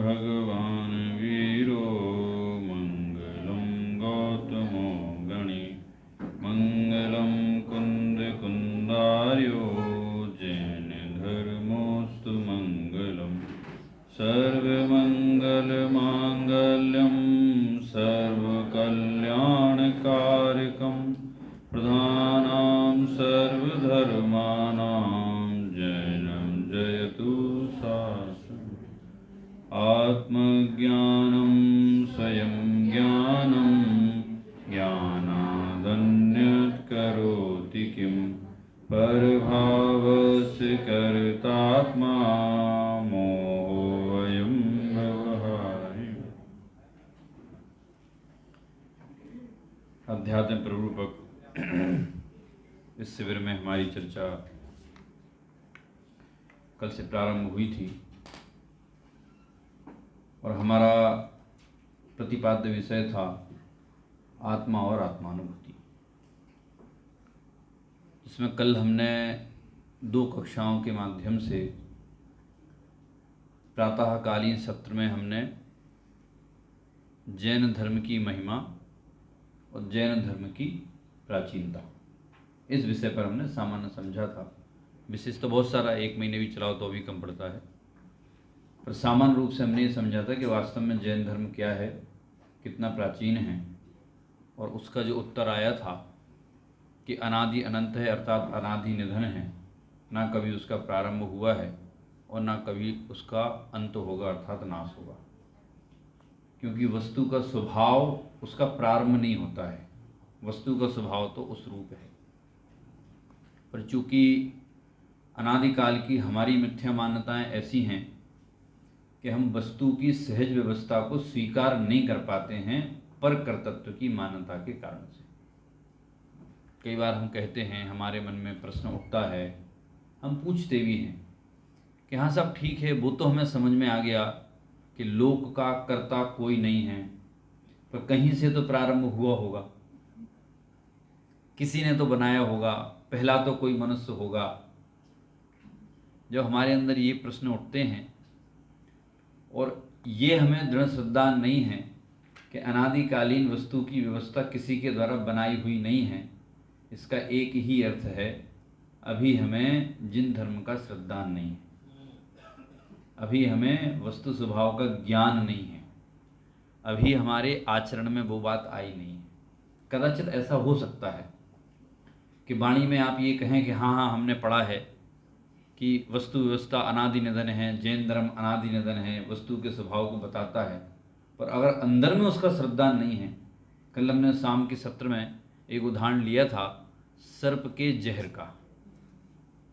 भगवान् वीरो मङ्गलं गौतमो गणे मङ्गलं कुन्दकुन्दार्यो जैनधर्मोऽस्तु मङ्गलं सर्वमङ्गलमाङ्गल्यं सर्वकल्याणकारकं प्रधानं सर्वधर्माणां जैनं जयतु शासनम् आत्मज्ञानं स्वयं ज्ञानं ज्ञानादन्यत्करोति किं परभावस्य कर्तात्मा मोहोऽयं व्यवहारिः। अध्यात्म प्ररूपक इस शिविर में हमारी चर्चा कल से प्रारंभ हुई थी और हमारा प्रतिपाद्य विषय था आत्मा और आत्मानुभूति, जिसमें कल हमने 2 कक्षाओं के माध्यम से प्रातःकालीन सत्र में हमने जैन धर्म की महिमा और जैन धर्म की प्राचीनता इस विषय पर हमने सामान्य समझा था। विशेष तो बहुत सारा 1 महीने भी चलाओ तो भी कम पड़ता है, पर सामान्य रूप से हमने ये समझा था कि वास्तव में जैन धर्म क्या है, कितना प्राचीन है, और उसका जो उत्तर आया था कि अनादि अनंत है, अर्थात अनादि निधन है, ना कभी उसका प्रारंभ हुआ है और ना कभी उसका अंत होगा, अर्थात नाश होगा। क्योंकि वस्तु का स्वभाव उसका प्रारंभ नहीं होता है, वस्तु का स्वभाव तो उस रूप है। पर चूँकि अनादिकाल की हमारी मिथ्या मान्यताएं ऐसी हैं कि हम वस्तु की सहज व्यवस्था को स्वीकार नहीं कर पाते हैं पर कर्तृत्व की मान्यता के कारण से। कई बार हम कहते हैं, हमारे मन में प्रश्न उठता है, हम पूछते भी हैं कि हाँ सब ठीक है, वो तो हमें समझ में आ गया कि लोक का कर्ता कोई नहीं है, पर कहीं से तो प्रारंभ हुआ होगा, किसी ने तो बनाया होगा, पहला तो कोई मनुष्य होगा। जब हमारे अंदर ये प्रश्न उठते हैं और ये हमें दृढ़ श्रद्धा नहीं है कि अनादिकालीन वस्तु की व्यवस्था किसी के द्वारा बनाई हुई नहीं है, इसका एक ही अर्थ है, अभी हमें जिन धर्म का श्रद्धा नहीं है, अभी हमें वस्तु स्वभाव का ज्ञान नहीं है, अभी हमारे आचरण में वो बात आई नहीं है। कदाचित ऐसा हो सकता है कि वाणी में आप ये कहें कि हाँ हाँ हमने पढ़ा है कि वस्तु व्यवस्था अनादि निधन है, जैन धर्म अनादि निधन है, वस्तु के स्वभाव को बताता है, पर अगर अंदर में उसका श्रद्धा नहीं है। कल हमने शाम के सत्र में एक उदाहरण लिया था सर्प के जहर का,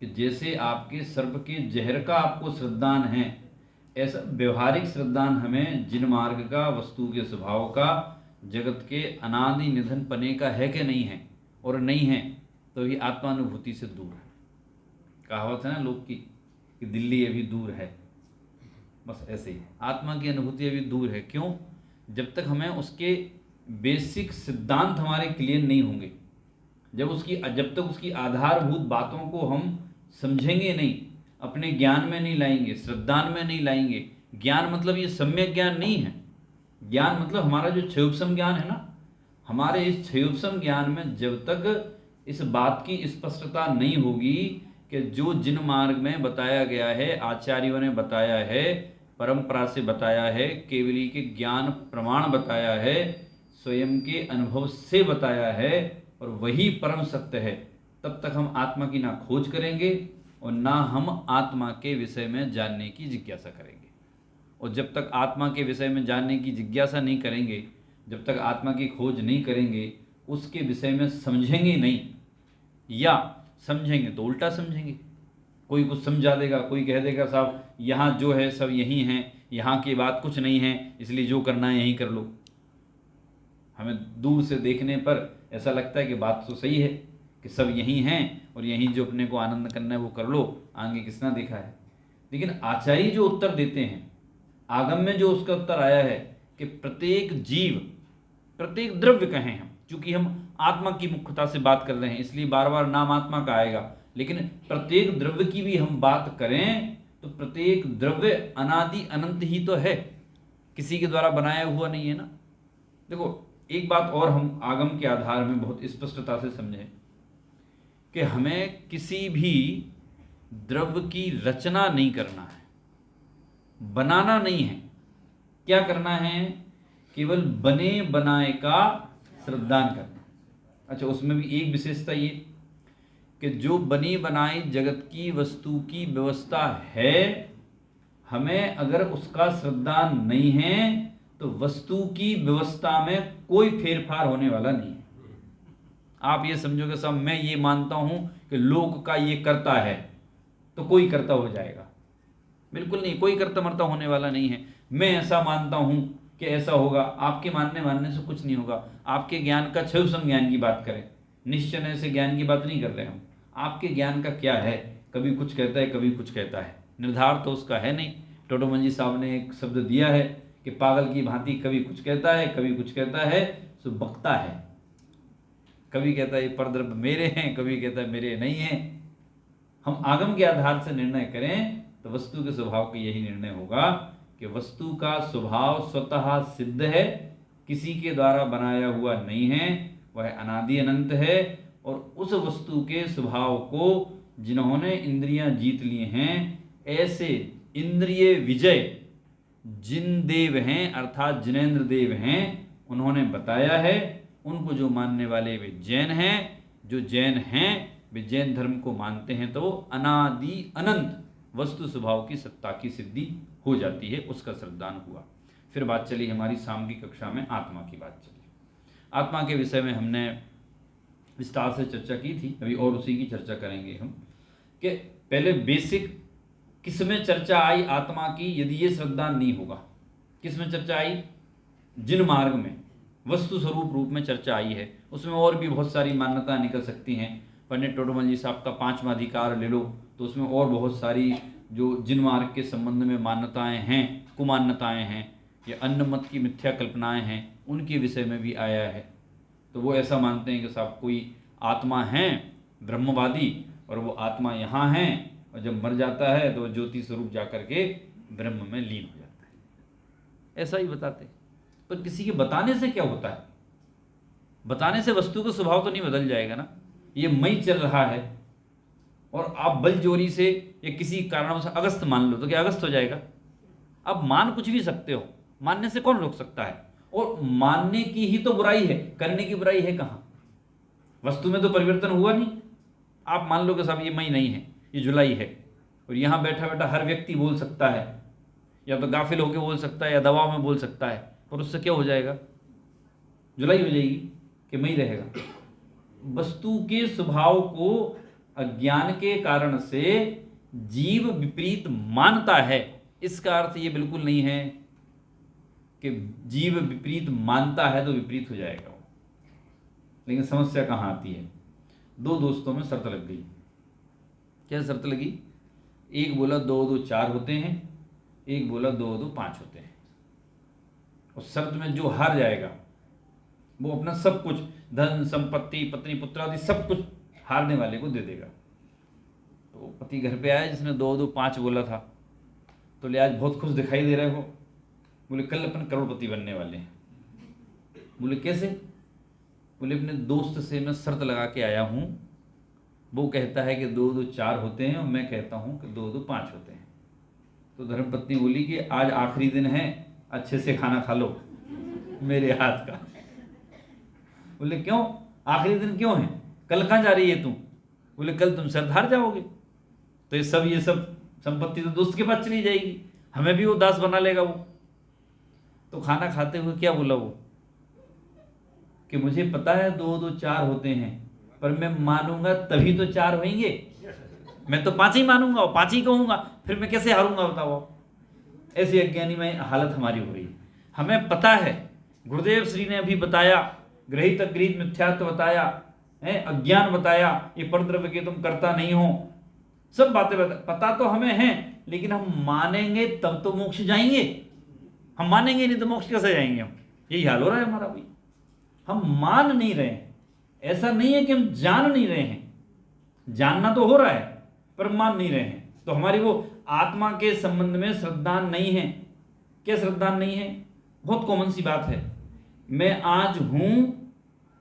कि जैसे आपके सर्प के जहर का आपको श्रद्धान है, ऐसा व्यवहारिक श्रद्धान हमें जिन मार्ग का, वस्तु के स्वभाव का, जगत के अनादि निधन पने का है कि नहीं है, और नहीं है तो ये आत्मानुभूति से दूर है। कहावत है ना लोग की कि दिल्ली अभी दूर है, बस ऐसे ही आत्मा की अनुभूति अभी दूर है। क्यों? जब तक हमें उसके बेसिक सिद्धांत हमारे क्लियर नहीं होंगे, जब तक उसकी आधारभूत बातों को हम समझेंगे नहीं, अपने ज्ञान में नहीं लाएंगे, श्रद्धान में नहीं लाएंगे। ज्ञान मतलब ये सम्यक ज्ञान नहीं है, ज्ञान मतलब हमारा जो क्षयोपशम ज्ञान है ना, हमारे इस क्षयोपशम ज्ञान में जब तक इस बात की स्पष्टता नहीं होगी कि जो जिन मार्ग में बताया गया है, आचार्यों ने बताया है, परंपरा से बताया है, केवली के ज्ञान प्रमाण बताया है, स्वयं के अनुभव से बताया है और वही परम सत्य है, तब तक हम आत्मा की ना खोज करेंगे और ना हम आत्मा के विषय में जानने की जिज्ञासा करेंगे। और जब तक आत्मा के विषय में जानने की जिज्ञासा नहीं करेंगे, जब तक आत्मा की खोज नहीं करेंगे, उसके विषय में समझेंगे नहीं, या समझेंगे तो उल्टा समझेंगे। कोई कुछ समझा देगा, कोई कह देगा साहब यहाँ जो है सब यही हैं, यहाँ की बात कुछ नहीं है, इसलिए जो करना है यही कर लो। हमें दूर से देखने पर ऐसा लगता है कि बात तो सही है कि सब यही हैं और यही जो अपने को आनंद करना है वो कर लो, आगे किसना देखा है। लेकिन आचार्य जो उत्तर देते हैं, आगम में जो उसका उत्तर आया है कि प्रत्येक जीव, प्रत्येक द्रव्य कहें हम, चूंकि हम आत्मा की मुख्यता से बात कर रहे हैं इसलिए बार बार नाम आत्मा का आएगा, लेकिन प्रत्येक द्रव्य की भी हम बात करें तो प्रत्येक द्रव्य अनादि अनंत ही तो है। किसी के द्वारा बनाया हुआ नहीं है ना। देखो एक बात और हम आगम के आधार में बहुत स्पष्टता से समझें कि हमें किसी भी द्रव्य की रचना नहीं करना है, बनाना नहीं है। क्या करना है? केवल बने बनाए का श्रद्धान करना। अच्छा, उसमें भी एक विशेषता ये कि जो बनी बनाई जगत की वस्तु की व्यवस्था है, हमें अगर उसका श्रद्धान नहीं है तो वस्तु की व्यवस्था में कोई फेरफार होने वाला नहीं है। आप ये समझोगे सब मैं ये मानता हूं कि लोक का ये करता है तो कोई करता हो जाएगा, बिल्कुल नहीं, कोई करता मरता होने वाला नहीं है। मैं ऐसा मानता हूं कि ऐसा होगा, आपके मानने से कुछ नहीं होगा। आपके ज्ञान का क्षय ज्ञान की बात करें, निश्चय से ज्ञान की बात नहीं कर रहे हम। आपके ज्ञान का क्या है? कभी कुछ कहता है, कभी कुछ कहता है, निर्धार तो उसका है नहीं। टोडोमल साहब ने एक शब्द दिया है कि पागल की भांति कभी कुछ कहता है, कभी कुछ कहता है, सो बकता है। कभी कहता है ये परद्रव्य मेरे हैं, कभी कहता है मेरे नहीं हैं। हम आगम के आधार से निर्णय करें तो वस्तु के स्वभाव का यही निर्णय होगा कि वस्तु का स्वभाव स्वतः सिद्ध है, किसी के द्वारा बनाया हुआ नहीं है, वह अनादि अनंत है। और उस वस्तु के स्वभाव को जिन्होंने इंद्रियां जीत लिए हैं, ऐसे इंद्रिय विजय जिन देव हैं अर्थात जिनेंद्र देव हैं, उन्होंने बताया है। उनको जो मानने वाले वे जैन हैं, जो जैन हैं वे जैन धर्म को मानते हैं तो अनादि अनंत वस्तु स्वभाव की सत्ता की सिद्धि हो जाती है, उसका श्रद्धान हुआ। फिर बात चली हमारी शाम की कक्षा में आत्मा की बात चली। आत्मा के विषय में हमने विस्तार से चर्चा की थी, अभी और उसी की चर्चा करेंगे हम कि पहले बेसिक किस में चर्चा आई आत्मा की, यदि ये श्रद्धान नहीं होगा। किस में चर्चा आई? जिन मार्ग में वस्तु स्वरूप रूप में चर्चा आई है, उसमें और भी बहुत सारी मान्यताएं निकल सकती हैं। पंडित टोडोमल साहब का 5वां अधिकार ले लो तो उसमें और बहुत सारी जो जिन मार्ग के संबंध में मान्यताएं हैं, कुमान्यताएं हैं, या अन्न मत की मिथ्या कल्पनाएं हैं, उनके विषय में भी आया है। तो वो ऐसा मानते हैं कि साहब कोई आत्मा है ब्रह्मवादी और वो आत्मा यहाँ है और जब मर जाता है तो ज्योति स्वरूप जाकर के ब्रह्म में लीन हो जाता है, ऐसा ही बताते। पर किसी के बताने से क्या होता है? बताने से वस्तु का स्वभाव तो नहीं बदल जाएगा ना। ये मई चल रहा है और आप बल जोरी से या किसी कारणों से अगस्त मान लो तो क्या अगस्त हो जाएगा? आप मान कुछ भी सकते हो, मानने से कौन रोक सकता है? और मानने की ही तो बुराई है, करने की बुराई है कहाँ? वस्तु में तो परिवर्तन हुआ नहीं। आप मान लो कि साहब ये मई नहीं है, ये जुलाई है, और यहाँ बैठा बैठा हर व्यक्ति बोल सकता है, या तो गाफिल होकर बोल सकता है या दबाव में बोल सकता है, और उससे क्या हो जाएगा? जुलाई हो जाएगी कि मई रहेगा? वस्तु के स्वभाव को अज्ञान के कारण से जीव विपरीत मानता है। इसका अर्थ ये बिल्कुल नहीं है कि जीव विपरीत मानता है तो विपरीत हो जाएगा वो। लेकिन समस्या कहाँ आती है? दो दोस्तों में शर्त लग गई। क्या शर्त लगी? एक बोला 2 2 4 होते हैं, एक बोला 2 2 5 होते हैं। और शर्त में जो हार जाएगा वो अपना सब कुछ, धन संपत्ति पत्नी पुत्र आदि सब कुछ हारने वाले को दे देगा। तो पति घर पे आया जिसने 2 2 5 बोला था, तो ले आज बहुत खुश दिखाई दे रहे हो। बोले कल अपन करोड़पति बनने वाले हैं। बोले कैसे? बोले अपने दोस्त से मैं शर्त लगा के आया हूँ, वो कहता है कि 2 2 4 होते हैं और मैं कहता हूँ कि 2 2 5 होते हैं। तो धर्मपत्नी बोली कि आज आखिरी दिन है, अच्छे से खाना खा लो मेरे हाथ का। बोले क्यों? आखिरी दिन क्यों है? कल कहाँ जा रही है तू? बोले कल तुम सर हार जाओगे, तो ये सब संपत्ति तो दोस्त के पास चली जाएगी, हमें भी वो दास बना लेगा वो। तो खाना खाते हुए क्या बोला वो कि मुझे पता है 2 2 4 होते हैं, पर मैं मानूंगा तभी तो 4 होंगे। मैं तो 5 ही मानूंगा और 5 ही कहूंगा, फिर मैं कैसे हारूंगा बताओ? ऐसी अज्ञानी में हालत हमारी हो रही है। हमें पता है, गुरुदेव श्री ने अभी बताया, ग्रहित अग्रहित मिथ्यात्व बताया है, अज्ञान बताया, ये परद्रव्य के तुम करता नहीं हो, सब बातें पता तो हमें हैं, लेकिन हम मानेंगे तब तो मोक्ष जाएंगे। हम मानेंगे नहीं तो मोक्ष कैसे जाएंगे हम? यही हाल हो रहा है हमारा भी। हम मान नहीं रहे हैं। ऐसा नहीं है कि हम जान नहीं रहे हैं, जानना तो हो रहा है पर मान नहीं रहे हैं। तो हमारी वो आत्मा के संबंध में श्रद्धान नहीं है। क्या श्रद्धान नहीं है? बहुत कॉमन सी बात है। मैं आज हूं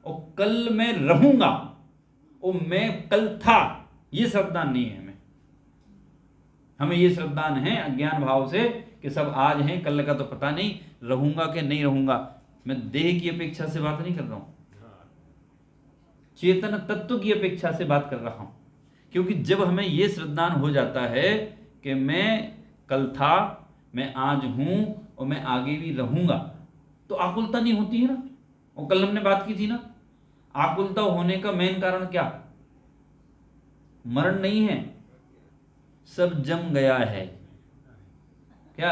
और कल मैं रहूंगा और मैं कल था, ये श्रद्धान नहीं है हमें ये श्रद्धान है अज्ञान भाव से कि सब आज हैं, कल का तो पता नहीं, रहूंगा कि नहीं रहूंगा। मैं देह की अपेक्षा से बात नहीं कर रहा हूं, चेतन तत्व की अपेक्षा से बात कर रहा हूं। क्योंकि जब हमें ये श्रद्धान हो जाता है कि मैं कल था, मैं आज हूं और मैं आगे भी रहूंगा, तो आकुलता नहीं होती है ना। और कल हमने बात की थी ना, आकुलता होने का मेन कारण क्या? मरण नहीं है, सब जम गया है। क्या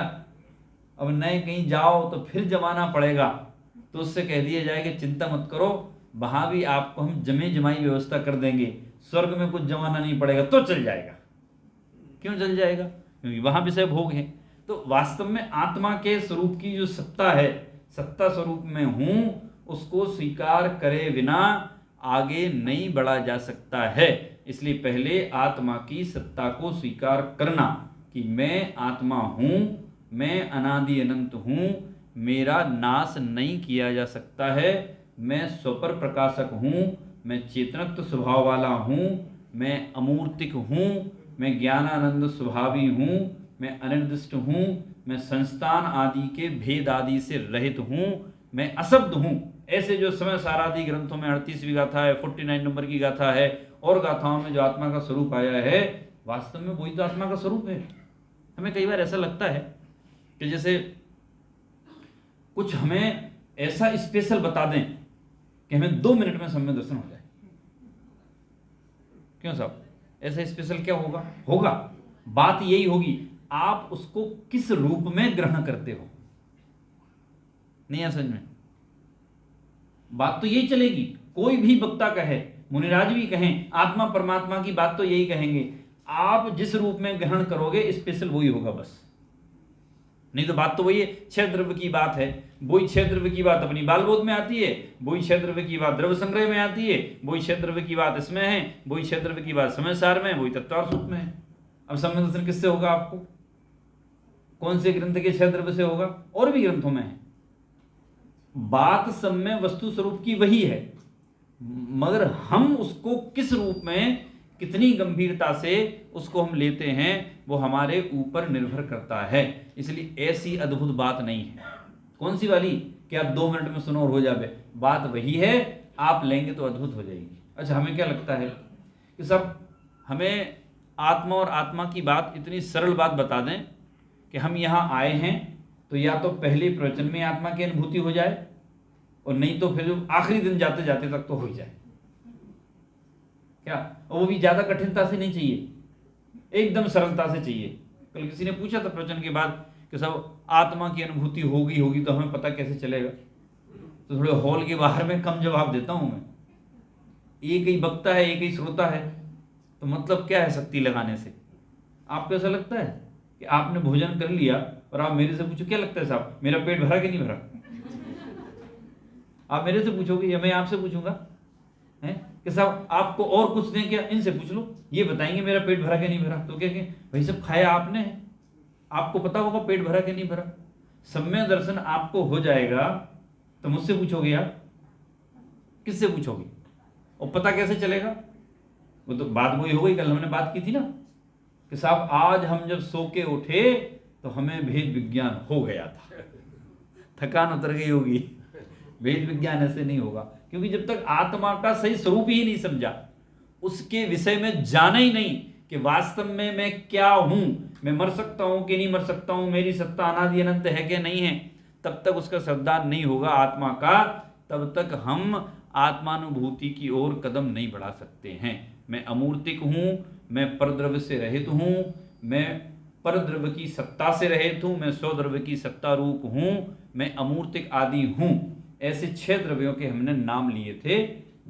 अब नए कहीं जाओ तो फिर जमाना पड़ेगा, तो उससे कह दिया जाए कि चिंता मत करो, वहां भी आपको हम जमे जमाई व्यवस्था कर देंगे, स्वर्ग में कुछ जमाना नहीं पड़ेगा, तो चल जाएगा। क्यों चल जाएगा? क्योंकि वहां विषय भोग है। तो वास्तव में आत्मा के स्वरूप की जो सत्ता है, सत्ता स्वरूप में हूं, उसको स्वीकार करे बिना आगे नहीं बढ़ा जा सकता है। इसलिए पहले आत्मा की सत्ता को स्वीकार करना कि मैं आत्मा हूं, मैं अनादि अनंत हूं, मेरा नाश नहीं किया जा सकता है, मैं स्वपर प्रकाशक हूं, मैं चेतनत्व स्वभाव वाला हूं, मैं अमूर्तिक हूं, मैं ज्ञानानंद स्वभावी हूं, मैं अनिर्दिष्ट हूं, मैं संस्थान आदि के भेद आदि से रहित हूं, मैं अशब्द हूं। ऐसे जो समय सारादि ग्रंथों में 38वीं गाथा है, 49 नंबर की गाथा है, और गाथाओं में जो आत्मा का स्वरूप आया है, वास्तव में वही तो आत्मा का स्वरूप है। हमें कई बार ऐसा लगता है कि जैसे कुछ हमें ऐसा स्पेशल बता दें कि हमें 2 मिनट में सम्यक दर्शन हो जाए। क्यों साहब? ऐसा स्पेशल क्या होगा? होगा, बात यही होगी, आप उसको किस रूप में ग्रहण करते हो। नहीं है समझ में? बात तो यही चलेगी। कोई भी वक्ता कहे, मुनिराज भी कहें, आत्मा परमात्मा की बात तो यही कहेंगे, आप जिस रूप में ग्रहण करोगे स्पेशल वही होगा बस। नहीं तो बात तो वही है, 6 द्रव्य की बात है, वही 6 द्रव्य की बात अपनी बाल बोध में आती है, वही 6 द्रव्य की बात द्रव्य संग्रह में आती है, वही 6 द्रव्य की बात इसमें है, वही 6 द्रव्य की बात समय सार में, वही तत्वार्थ सूत्र में है। अब सम्यक दर्शन किससे होगा? आपको कौन से ग्रंथ के 6 द्रव्य से होगा? और भी ग्रंथों में है। बात सब में वस्तु स्वरूप की वही है, मगर हम उसको किस रूप में, कितनी गंभीरता से उसको हम लेते हैं, वो हमारे ऊपर निर्भर करता है। इसलिए ऐसी अद्भुत बात नहीं है। कौन सी वाली कि आप 2 मिनट में सुनो और हो जाए? बात वही है, आप लेंगे तो अद्भुत हो जाएगी। अच्छा, हमें क्या लगता है कि सब हमें आत्मा और आत्मा की बात इतनी सरल बात बता दें कि हम यहाँ आए हैं तो या तो पहले प्रवचन में आत्मा की अनुभूति हो जाए, और नहीं तो फिर आखिरी दिन जाते जाते तक तो हो ही जाए। क्या? और वो भी ज्यादा कठिनता से नहीं चाहिए, एकदम सरलता से चाहिए। कल किसी ने पूछा था प्रवचन के बाद कि सब आत्मा की अनुभूति होगी तो हमें पता कैसे चलेगा? तो थोड़े हॉल के बाहर में कम जवाब देता हूं मैं। एक ही वक्ता है, एक ही श्रोता है, तो मतलब क्या है शक्ति लगाने से? आपको ऐसा लगता है कि आपने भोजन कर लिया और आप मेरे से पूछो क्या लगता है साहब, मेरा पेट भरा कि नहीं भरा? आप मेरे से पूछोगे या मैं आपसे पूछूंगा हैं कि साहब आपको और कुछ दें क्या? इनसे पूछ लो, ये बताएंगे मेरा पेट भरा कि नहीं भरा। तो क्या भाई सब खाया आपने है, आपको पता होगा पेट भरा कि नहीं भरा। सम्यक दर्शन आपको हो जाएगा तो मुझसे पूछोगे आप, किससे पूछोगे? और पता कैसे चलेगा? वो तो बात वही हो गई, कल हमने बात की थी ना कि साहब आज हम जब सो के उठे तो हमें भेद विज्ञान हो गया था, थकान उतर गई होगी। भेद विज्ञान ऐसे नहीं होगा, क्योंकि जब तक आत्मा का सही स्वरूप ही नहीं समझा, उसके विषय में जाना ही नहीं कि वास्तव में मैं क्या हूं, मैं मर सकता हूं कि नहीं मर सकता हूं, मेरी सत्ता अनादि अनंत है कि नहीं है, तब तक उसका श्रद्धान नहीं होगा आत्मा का, तब तक हम आत्मानुभूति की ओर कदम नहीं बढ़ा सकते हैं। मैं अमूर्तिक हूं, मैं परद्रव्य से रहित हूं, मैं परद्रव्य की सत्ता से रहित हूं, मैं स्वद्रव्य की सत्ता रूप हूं, मैं अमूर्तिक आदि हूं। ऐसे 6 द्रव्यों के हमने नाम लिए थे,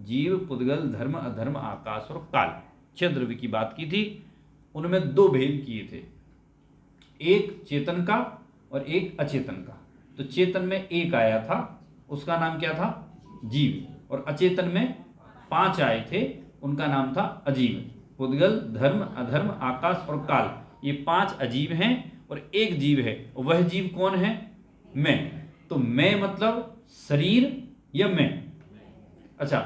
जीव, पुद्गल, धर्म, अधर्म, आकाश और काल। 6 द्रव्य की बात की थी, उनमें 2 भेद किए थे, एक चेतन का और एक अचेतन का। तो चेतन में एक आया था, उसका नाम क्या था? जीव। और अचेतन में 5 आए थे, उनका नाम था अजीव। पुद्गल, धर्म, अधर्म, आकाश और काल, ये 5 अजीव हैं और एक जीव है। और वह जीव कौन है? मैं। तो मैं मतलब शरीर या मैं? अच्छा,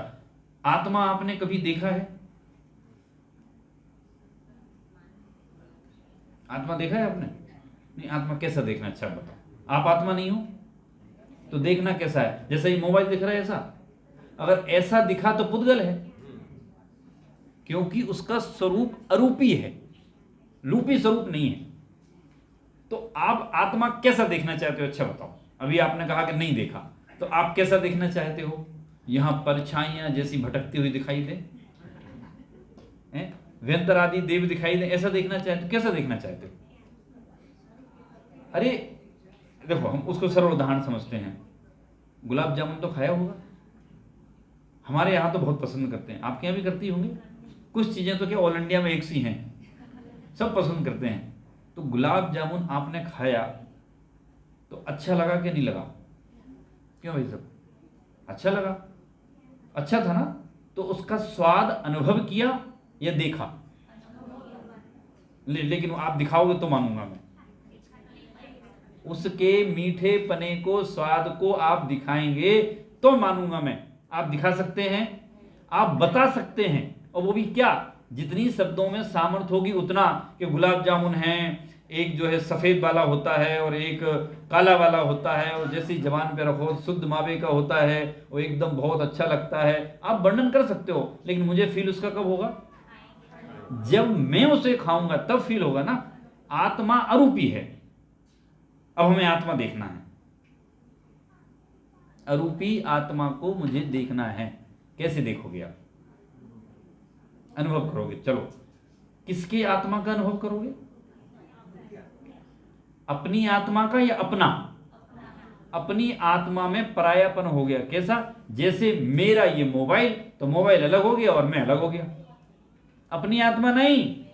आत्मा आपने कभी देखा है? आत्मा देखा है आपने? नहीं। आत्मा कैसा देखना? अच्छा बताओ। आप आत्मा नहीं हो तो देखना कैसा है? जैसे ही मोबाइल दिख रहा है ऐसा? अगर ऐसा दिखा तो पुद्गल है, क्योंकि उसका स्वरूप अरूपी है, रूपी स्वरूप नहीं है। तो आप आत्मा कैसा देखना चाहते हो? अच्छा बताओ। अभी आपने कहा कि नहीं देखा, तो आप कैसा देखना चाहते हो? यहां परछाइयां जैसी भटकती हुई दिखाई दे, व्यंतर आदि देव दिखाई दे, ऐसा देखना चाहते हो? कैसा देखना चाहते हो? अरे देखो, हम उसको सरल उदाहरण समझते हैं। गुलाब जामुन तो खाया होगा, हमारे यहाँ तो बहुत पसंद करते हैं, आपके यहाँ भी करती होंगी। कुछ चीजें तो क्या ऑल इंडिया में एक सी हैं, सब पसंद करते हैं। तो गुलाब जामुन आपने खाया तो अच्छा लगा कि नहीं लगा? क्यों भाई साहब? अच्छा लगा, अच्छा था ना? तो उसका स्वाद अनुभव किया या देखा? लेकिन आप दिखाओगे तो मानूंगा मैं। उसके मीठे पने को, स्वाद को आप दिखाएंगे तो मानूंगा मैं। आप दिखा सकते हैं, आप बता सकते हैं, और वो भी क्या? जितनी शब्दों में सामर्थ्य होगी उतना, कि गुलाब जामुन है, एक जो है सफेद वाला होता है और एक काला वाला होता है, और जैसे ही जबान पे रखो शुद्ध मावे का होता है, वो एकदम बहुत अच्छा लगता है। आप वर्णन कर सकते हो, लेकिन मुझे फील उसका कब होगा? जब मैं उसे खाऊंगा तब फील होगा ना। आत्मा अरूपी है। अब हमें आत्मा देखना है, अरूपी आत्मा को मुझे देखना है। कैसे देखोगे आप? अनुभव करोगे। चलो, किसकी आत्मा का अनुभव करोगे? अपनी आत्मा का या अपना? अपनी आत्मा में परायापन हो गया। कैसा? जैसे मेरा ये मोबाइल, तो मोबाइल अलग हो गया और मैं अलग हो गया। अपनी आत्मा नहीं,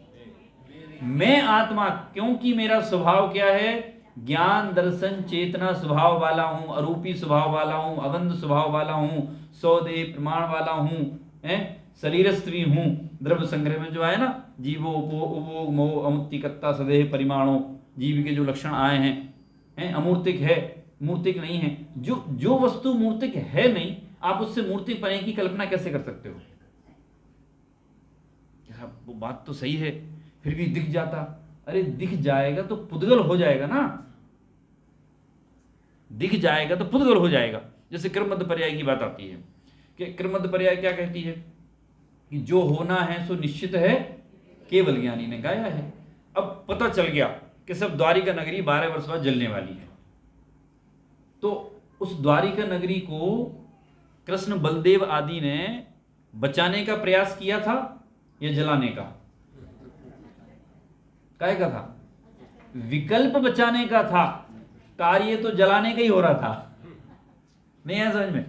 मैं आत्मा, क्योंकि मेरा स्वभाव क्या है? ज्ञान दर्शन चेतना स्वभाव वाला हूं, अरूपी स्वभाव वाला हूं, अगंध स्वभाव वाला हूं, सौदेह प्रमाण वाला हूं, शरीर स्त्री हूं। द्रव्य संग्रह में जो है ना, जीवो उपो उपो मोह अमुक्तिकत्ता सदेह परिमाणो, जीव के जो लक्षण आए हैं, अमूर्तिक है, मूर्तिक नहीं है। जो वस्तु मूर्तिक है नहीं, आप उससे मूर्तिक बने की कल्पना कैसे कर सकते हो? वो बात तो सही है, फिर भी दिख जाता। अरे दिख जाएगा तो पुद्गल हो जाएगा ना, दिख जाएगा तो पुद्गल हो जाएगा। जैसे क्रमबद्ध पर्याय की बात आती है, कि क्रमबद्ध पर्याय क्या कहती है? कि जो होना है सो निश्चित है, केवल ज्ञानी ने गाया है। अब पता चल गया कि सब द्वारिका नगरी 12 वर्ष बाद जलने वाली है, तो उस द्वारिका नगरी को कृष्ण बलदेव आदि ने बचाने का प्रयास किया था या जलाने का? काय का था? विकल्प बचाने का था, कार्य तो जलाने का ही हो रहा था। नहीं है समझ में?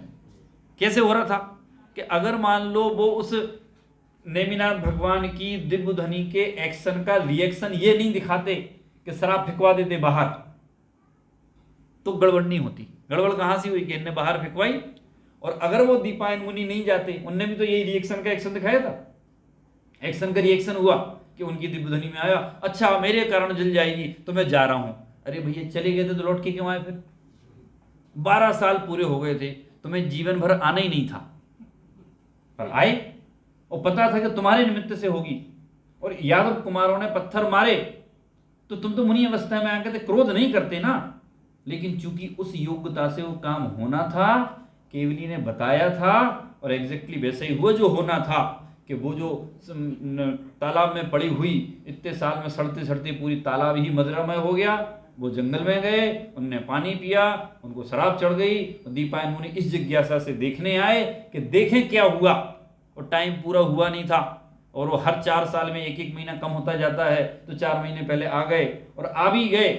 कैसे हो रहा था? कि अगर मान लो वो उस नेमिनाथ भगवान की दिव्य ध्वनि के एक्शन का रिएक्शन ये नहीं दिखाते कि शराब फेंकवा देते बाहर, तो गड़बड़ नहीं होती। गड़बड़ कहां से हुई? कि इनने बाहर फेंकवाई, और अगर वो दीपायन मुनि नहीं जाते, उनने भी तो यही रिएक्शन का एक्शन दिखाया था। एक्शन का रिएक्शन हुआ कि उनकी दिव्य ध्वनि में आया, अच्छा मेरे कारण जल जाएगी तो मैं जा रहा हूं। अरे भैया चले गए थे तो लौट के क्यों आए? फिर 12 साल पूरे हो गए थे, तुम्हें जीवन भर आना ही नहीं था, पर आए, और पता था कि तुम्हारे निमित्त से होगी। और यादव कुमारों ने पत्थर मारे तो तुम तो मुनि अवस्था में आकर क्रोध नहीं करते ना, लेकिन चूंकि उस योग्यता से वो काम होना था, केवली ने बताया था, और एग्जैक्टली वैसे ही हुआ जो होना था। कि वो जो तालाब में पड़ी हुई इतने साल में सड़ते सड़ते पूरी तालाब ही मधुरमय हो गया। वो जंगल में गए, उनने पानी पिया, उनको शराब चढ़ गई। तो दीपायन मुनि इस जिज्ञासा से देखने आए कि देखें क्या हुआ, और टाइम पूरा हुआ नहीं था, और वो हर 4 साल में 1-1 महीना कम होता जाता है, तो 4 महीने पहले आ गए, और आ भी गए,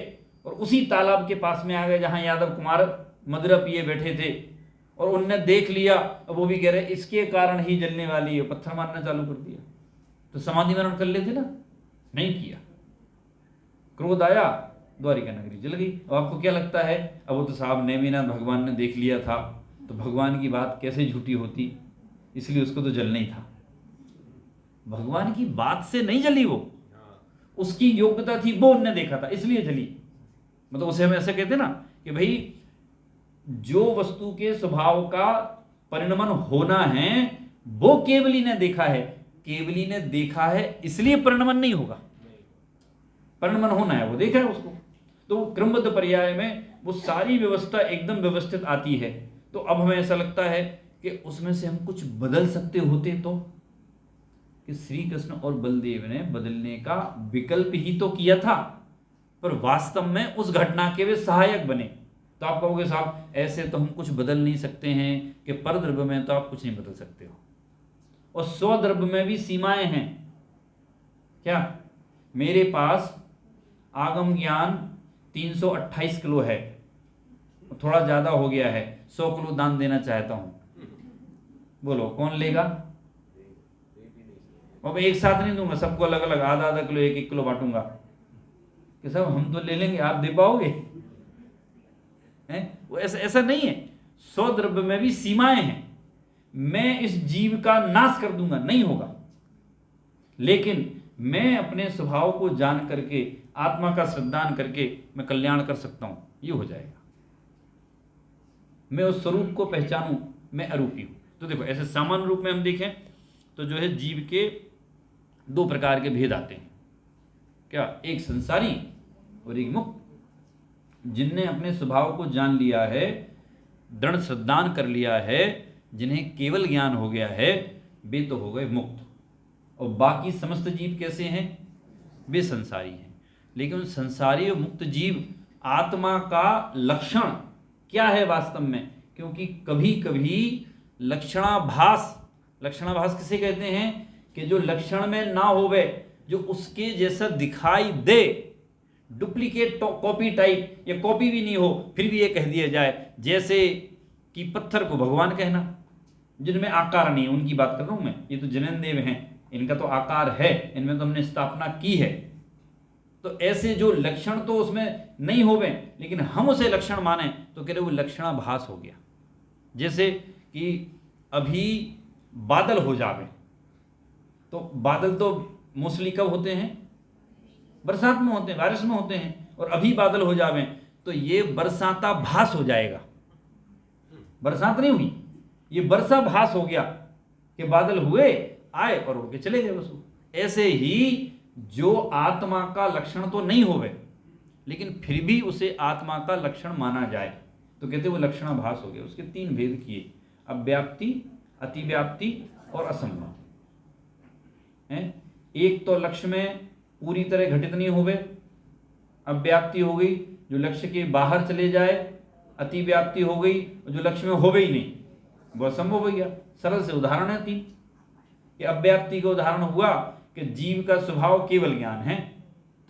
और उसी तालाब के पास में आ गए जहां यादव कुमार मदिरा पिए बैठे थे, और उनने देख लिया। अब वो भी कह रहे इसके कारण ही जलने वाली है, पत्थर मारना चालू कर दिया। तो समाधि मरण कर लेते ना, नहीं किया। क्रोध आया, द्वारिका नगरी जल गई। अब आपको क्या लगता है? अब वो तो साहब नेमिनाथ भगवान ने देख लिया था, तो भगवान की बात कैसे झूठी होती, इसलिए उसको तो जलना ही था। भगवान की बात से नहीं जली, वो उसकी योग्यता थी, वो उनने देखा था इसलिए जली। मतलब उसे हम ऐसे कहते ना कि भाई जो वस्तु के स्वभाव का परिणमन होना है वो केवली ने देखा है। केवली ने देखा है इसलिए परिणमन नहीं होगा, परिणमन होना है वो देखा है उसको। तो क्रमबद्ध पर्याय में वो सारी व्यवस्था एकदम व्यवस्थित आती है। तो अब हमें ऐसा लगता है कि उसमें से हम कुछ बदल सकते होते तो, कि श्री कृष्ण और बलदेव ने बदलने का विकल्प ही तो किया था, पर वास्तव में उस घटना के वे सहायक बने। तो आप कहोगे साहब ऐसे तो हम कुछ बदल नहीं सकते हैं कि परद्रव्य में तो आप कुछ नहीं बदल सकते हो, और स्वद्रव्य में भी सीमाएं हैं। क्या मेरे पास आगम ज्ञान 328 किलो है, थोड़ा ज्यादा हो गया है, 100 किलो दान देना चाहता हूं, बोलो कौन लेगा? अब एक साथ नहीं दूंगा, सबको अलग अलग आधा आधा किलो 1-1 किलो बांटूंगा कि सब हम तो ले लेंगे, आप दे पाओगे? वो ऐसा नहीं है। स्वद्रव्य में भी सीमाएं हैं। मैं इस जीव का नाश कर दूंगा, नहीं होगा, लेकिन मैं अपने स्वभाव को जान करके आत्मा का श्रद्धान करके मैं कल्याण कर सकता हूं, ये हो जाएगा। मैं उस स्वरूप को पहचानूं, मैं अरूपी हूं। तो देखो ऐसे सामान्य रूप में हम देखें तो जो है जीव के 2 प्रकार के भेद आते हैं। क्या? एक संसारी और एक मुक्त। जिनने अपने स्वभाव को जान लिया है, दृढ़ श्रद्धान कर लिया है, जिन्हें केवल ज्ञान हो गया है, वे तो हो गए मुक्त। और बाकी समस्त जीव कैसे हैं? वे संसारी हैं। लेकिन संसारी और मुक्त जीव आत्मा का लक्षण क्या है वास्तव में? क्योंकि कभी कभी लक्षणाभास किसे कहते हैं? कि जो लक्षण में ना होवे, जो उसके जैसा दिखाई दे, डुप्लीकेट कॉपी टाइप, या कॉपी भी नहीं हो फिर भी ये कह दिया जाए, जैसे कि पत्थर को भगवान कहना, जिनमें आकार नहीं है, उनकी बात कर रहा हूं मैं। ये तो जैनदेव हैं, इनका तो आकार है, इनमें तो हमने स्थापना की है। तो ऐसे जो लक्षण तो उसमें नहीं होवे, लेकिन हम उसे लक्षण माने तो कह रहे वो लक्षणाभास हो गया। जैसे कि अभी बादल हो जावे, तो बादल तो मोस्टली कब होते हैं? बरसात में होते हैं, बारिश में होते हैं। और अभी बादल हो जावे तो ये बरसाता भास हो जाएगा। बरसात नहीं हुई, ये वर्षा भास हो गया कि बादल हुए, आए और उड़ के चले गए बस। ऐसे ही जो आत्मा का लक्षण तो नहीं होवे, लेकिन फिर भी उसे आत्मा का लक्षण माना जाए, तो कहते वो लक्षणाभास हो गया। उसके 3 भेद किए, अव्याप्ति, अतिव्याप्ति और असंभव। एक तो लक्ष्य में पूरी तरह घटित नहीं होवे, अव्याप्ति हो गई, जो लक्ष्य के बाहर चले जाए। अतिव्याप्ति हो गई, जो लक्ष्य में होवे ही नहीं, वो असंभव हो गया। सरल से उदाहरण है 3। कि अव्याप्ति का उदाहरण हुआ कि जीव का स्वभाव केवल ज्ञान है,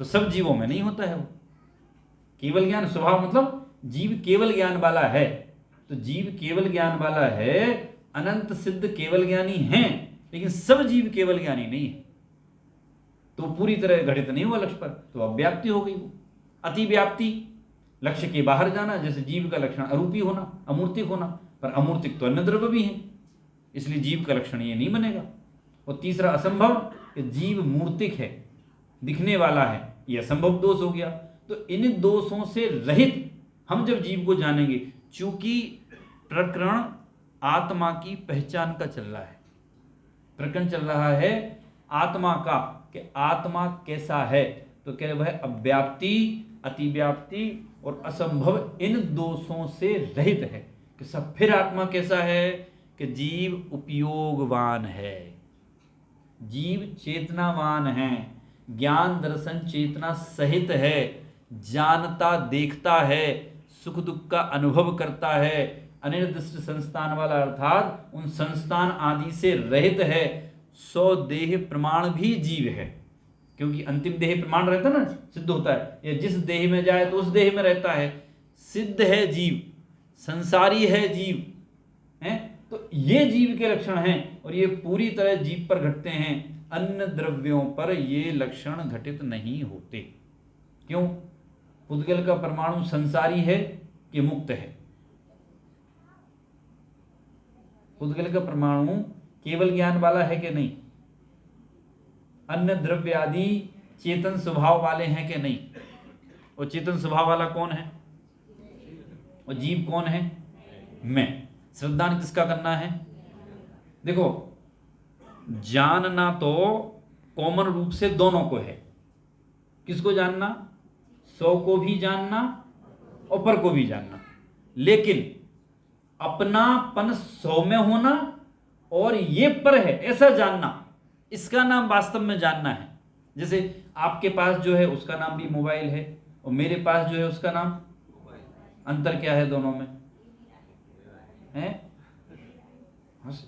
तो सब जीवों में नहीं होता है वो केवल ज्ञान। स्वभाव मतलब जीव केवल ज्ञान वाला है, तो जीव केवल ज्ञान वाला है, अनंत सिद्ध केवल ज्ञानी हैं, लेकिन सब जीव केवल ज्ञानी नहीं है, तो पूरी तरह घटित नहीं हुआ लक्ष्य पर, तो अव्याप्ति हो गई वो। अतिव्याप्ति, लक्ष्य के बाहर जाना, जैसे जीव का लक्षण अरूपी होना, अमूर्तिक होना, पर अमूर्तिक तो अन्य द्रव्य भी है, इसलिए जीव का लक्षण ये नहीं बनेगा। और तीसरा असंभव, कि जीव मूर्तिक है, दिखने वाला है, यह असंभव दोष हो गया। तो इन दोषों से रहित हम जब जीव को जानेंगे, चूंकि प्रकरण आत्मा की पहचान का चल रहा है, प्रकरण चल रहा है आत्मा का, कि आत्मा कैसा है, तो कह रहे वह अव्याप्ति, अतिव्याप्ति और असंभव इन दोषों से रहित है। कि सब फिर आत्मा कैसा है? कि जीव उपयोगवान है, जीव चेतनावान है, ज्ञान दर्शन चेतना सहित है, जानता देखता है, सुख दुख का अनुभव करता है, अनिर्दिष्ट संस्थान वाला अर्थात उन संस्थान आदि से रहित है। 100 देह प्रमाण भी जीव है, क्योंकि अंतिम देह प्रमाण रहता है ना, सिद्ध होता है, या जिस देह में जाए तो उस देह में रहता है, सिद्ध है जीव, संसारी है जीव है। तो ये जीव के लक्षण हैं, और ये पूरी तरह जीव पर घटते हैं, अन्य द्रव्यों पर ये लक्षण घटित नहीं होते। क्यों? पुद्गल का परमाणु संसारी है कि मुक्त है? पुद्गल का परमाणु केवल ज्ञान वाला है कि नहीं? अन्य द्रव्य आदि चेतन स्वभाव वाले हैं कि नहीं? और चेतन स्वभाव वाला कौन है? और जीव कौन है? मैं। श्रद्धान किसका करना है? देखो, जानना तो कॉमन रूप से दोनों को है। किसको जानना? सौ को भी जानना और पर को भी जानना। लेकिन अपनापन सौ में होना और ये पर है ऐसा जानना, इसका नाम वास्तव में जानना है। जैसे आपके पास जो है उसका नाम भी मोबाइल है और मेरे पास जो है उसका नाम, अंतर क्या है दोनों में? है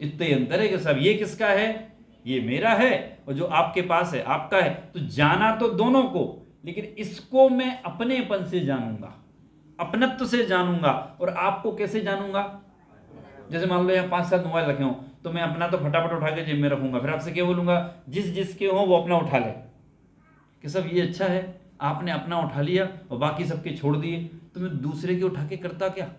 इतना ही अंतर है कि सब ये किसका है? ये मेरा है, और जो आपके पास है आपका है। तो जाना तो दोनों को, लेकिन इसको मैं अपनेपन से जानूंगा, अपनत्व से जानूंगा। और आपको कैसे जानूंगा? जैसे मान लो यहाँ 5-7 मोबाइल रखे हो, तो मैं अपना तो फटाफट उठा के जेब में रखूंगा, फिर आपसे क्या बोलूंगा? जिस जिसके हो वो अपना उठा ले, कि सब ये अच्छा है, आपने अपना उठा लिया और बाकी सबके छोड़ दिए। तो मैं दूसरे के उठा के करता क्या?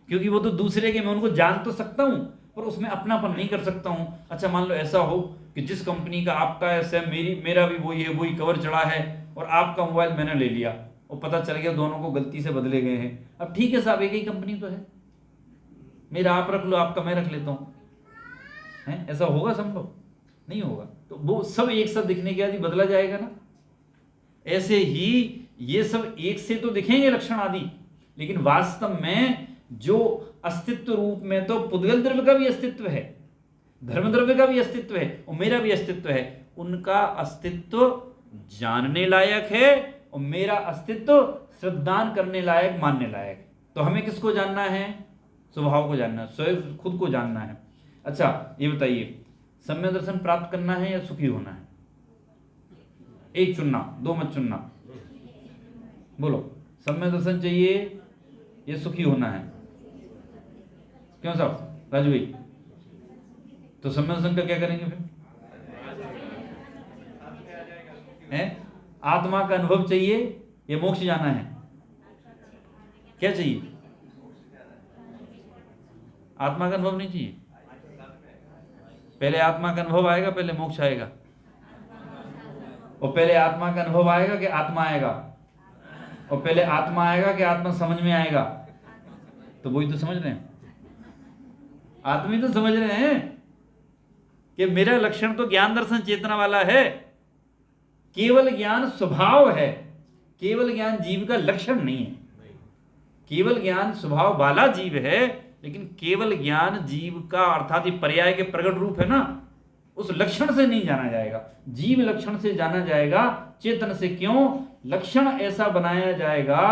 क्योंकि वो तो दूसरे के, मैं उनको जान तो सकता हूं पर उसमें अपनापन नहीं कर सकता हूं। अच्छा मान लो ऐसा हो कि जिस कंपनी का आपका है सेम मेरा भी वही है, वही कवर चढ़ा है, और आपका मोबाइल मैंने ले लिया और पता चल गया दोनों को गलती से बदले गए हैं। अब ठीक है साहब, एक ही कंपनी तो है, मेरा आप रख लो, आपका मैं रख लेता हूँ, है ऐसा होगा? संभव नहीं होगा। तो वो सब एक साथ दिखने के बाद ही बदला जाएगा ना। ऐसे ही ये सब एक से तो दिखेंगे लक्षण आदि, लेकिन वास्तव में जो अस्तित्व रूप में तो पुद्गल द्रव्य का भी अस्तित्व है, धर्म द्रव्य का भी अस्तित्व है और मेरा भी अस्तित्व है। उनका अस्तित्व जानने लायक है और मेरा अस्तित्व श्रद्धान करने लायक, मानने लायक। तो हमें किसको जानना है? स्वभाव को जानना है, स्वयं खुद को जानना है। अच्छा ये बताइए, सम्यक दर्शन प्राप्त करना है या सुखी होना है? एक चुनना, दो मत चुनना। बोलो, सम्यक दर्शन चाहिए या सुखी होना है? क्यों साहब? राजू भाई, तो सम्यक दर्शन का क्या करेंगे फिर? आत्मा का अनुभव चाहिए या मोक्ष जाना है? क्या चाहिए? आत्मा का अनुभव नहीं चाहिए? पहले आत्मा का अनुभव आएगा, पहले मोक्ष आएगा? और पहले आत्मा का अनुभव आएगा कि आत्मा आएगा? और पहले आत्मा आएगा कि आत्मा समझ में आएगा? तो वही तो समझ रहे हैं, आत्मी तो समझ रहे हैं कि मेरा लक्षण तो ज्ञान दर्शन चेतना वाला है। केवल ज्ञान स्वभाव है, केवल ज्ञान जीव का लक्षण नहीं है। केवल ज्ञान स्वभाव वाला जीव है, लेकिन केवल ज्ञान जीव का अर्थात ये पर्याय के प्रकट रूप है ना, उस लक्षण से नहीं जाना जाएगा। जीव लक्षण से जाना जाएगा, चेतन से। क्यों? लक्षण ऐसा बनाया जाएगा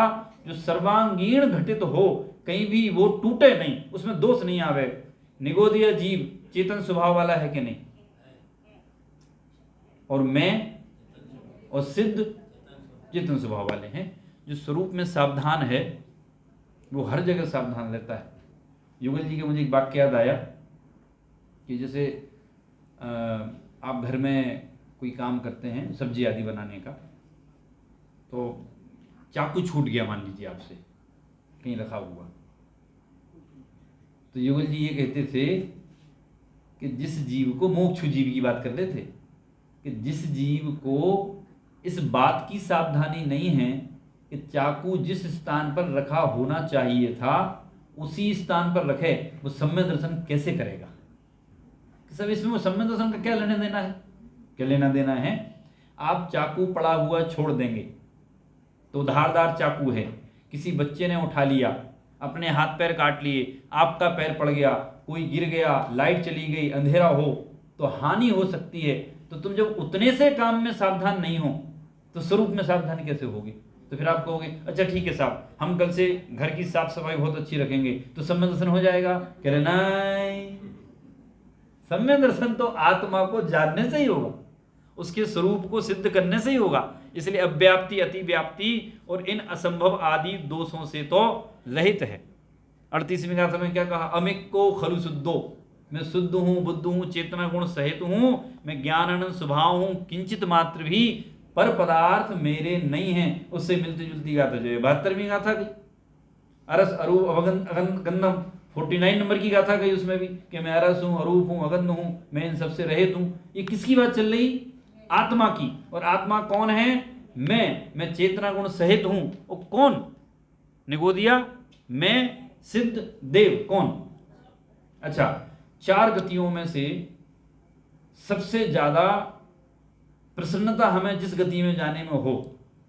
जो सर्वांगीण घटित हो, कहीं भी वो टूटे नहीं, उसमें दोष नहीं आवे। निगोदिया जीव चेतन स्वभाव वाला है कि नहीं? और मैं और सिद्ध चेतन स्वभाव वाले हैं। जो स्वरूप में सावधान है वो हर जगह सावधान रहता है। युगल जी के मुझे एक वाक्य याद आया कि जैसे आप घर में कोई काम करते हैं सब्जी आदि बनाने का, तो चाकू छूट गया मान लीजिए आपसे कहीं रखा हुआ, तो युगल जी ये कहते थे कि जिस जीव को, मोक्षु जीव की बात कर रहे थे, कि जिस जीव को इस बात की सावधानी नहीं है कि चाकू जिस स्थान पर रखा होना चाहिए था उसी स्थान पर रखे, वो सम्यक दर्शन कैसे करेगा? कि सब इसमें वो सम्यक दर्शन का क्या लेना देना है? क्या लेना देना है? आप चाकू पड़ा हुआ छोड़ देंगे तो धारदार चाकू है, किसी बच्चे ने उठा लिया, अपने हाथ पैर काट लिए, आपका पैर पड़ गया, कोई गिर गया, लाइट चली गई, अंधेरा हो तो हानि हो सकती है। तो तुम जब उतने से काम में सावधान नहीं हो तो स्वरूप में सावधानी कैसे होगी? तो फिर आप कहोगे अच्छा ठीक है साहब, हम कल से घर की साफ सफाई बहुत अच्छी रखेंगे, तो सम्यक दर्शन हो जाएगा। कह रहे नहीं, सम्यक दर्शन तो आत्मा को जानने से ही होगा, उसके स्वरूप को सिद्ध करने से ही होगा। इसलिए अव्याप्ति, अतिव्याप्ति और इन असंभव आदि दोषों से तो रहित है। 38वें गाथा में क्या कहा? अमिक को खलु शुद्धो, मैं शुद्ध हूँ, बुद्ध हूँ, चेतना गुण सहित हूँ, मैं ज्ञानानंद स्वभाव हूँ, किंचित मात्र भी पर पदार्थ मेरे नहीं हैं। उससे मिलती जुलती गाथा जो है 72वीं गाथा की, अरस अरूप अगंधम 49 नंबर की गाथा गई, उसमें भी कि मैं अरस हूँ, अरूप हूँ, अगंध हूँ, मैं इन सबसे रहित हूँ। ये किसकी बात चल रही? आत्मा की। और आत्मा कौन है? मैं चेतना गुण सहित हूँ। और कौन? निगोदिया, मैं सिद्ध, देव कौन? अच्छा, 4 गतियों में से सबसे ज्यादा प्रसन्नता हमें जिस गति में जाने में हो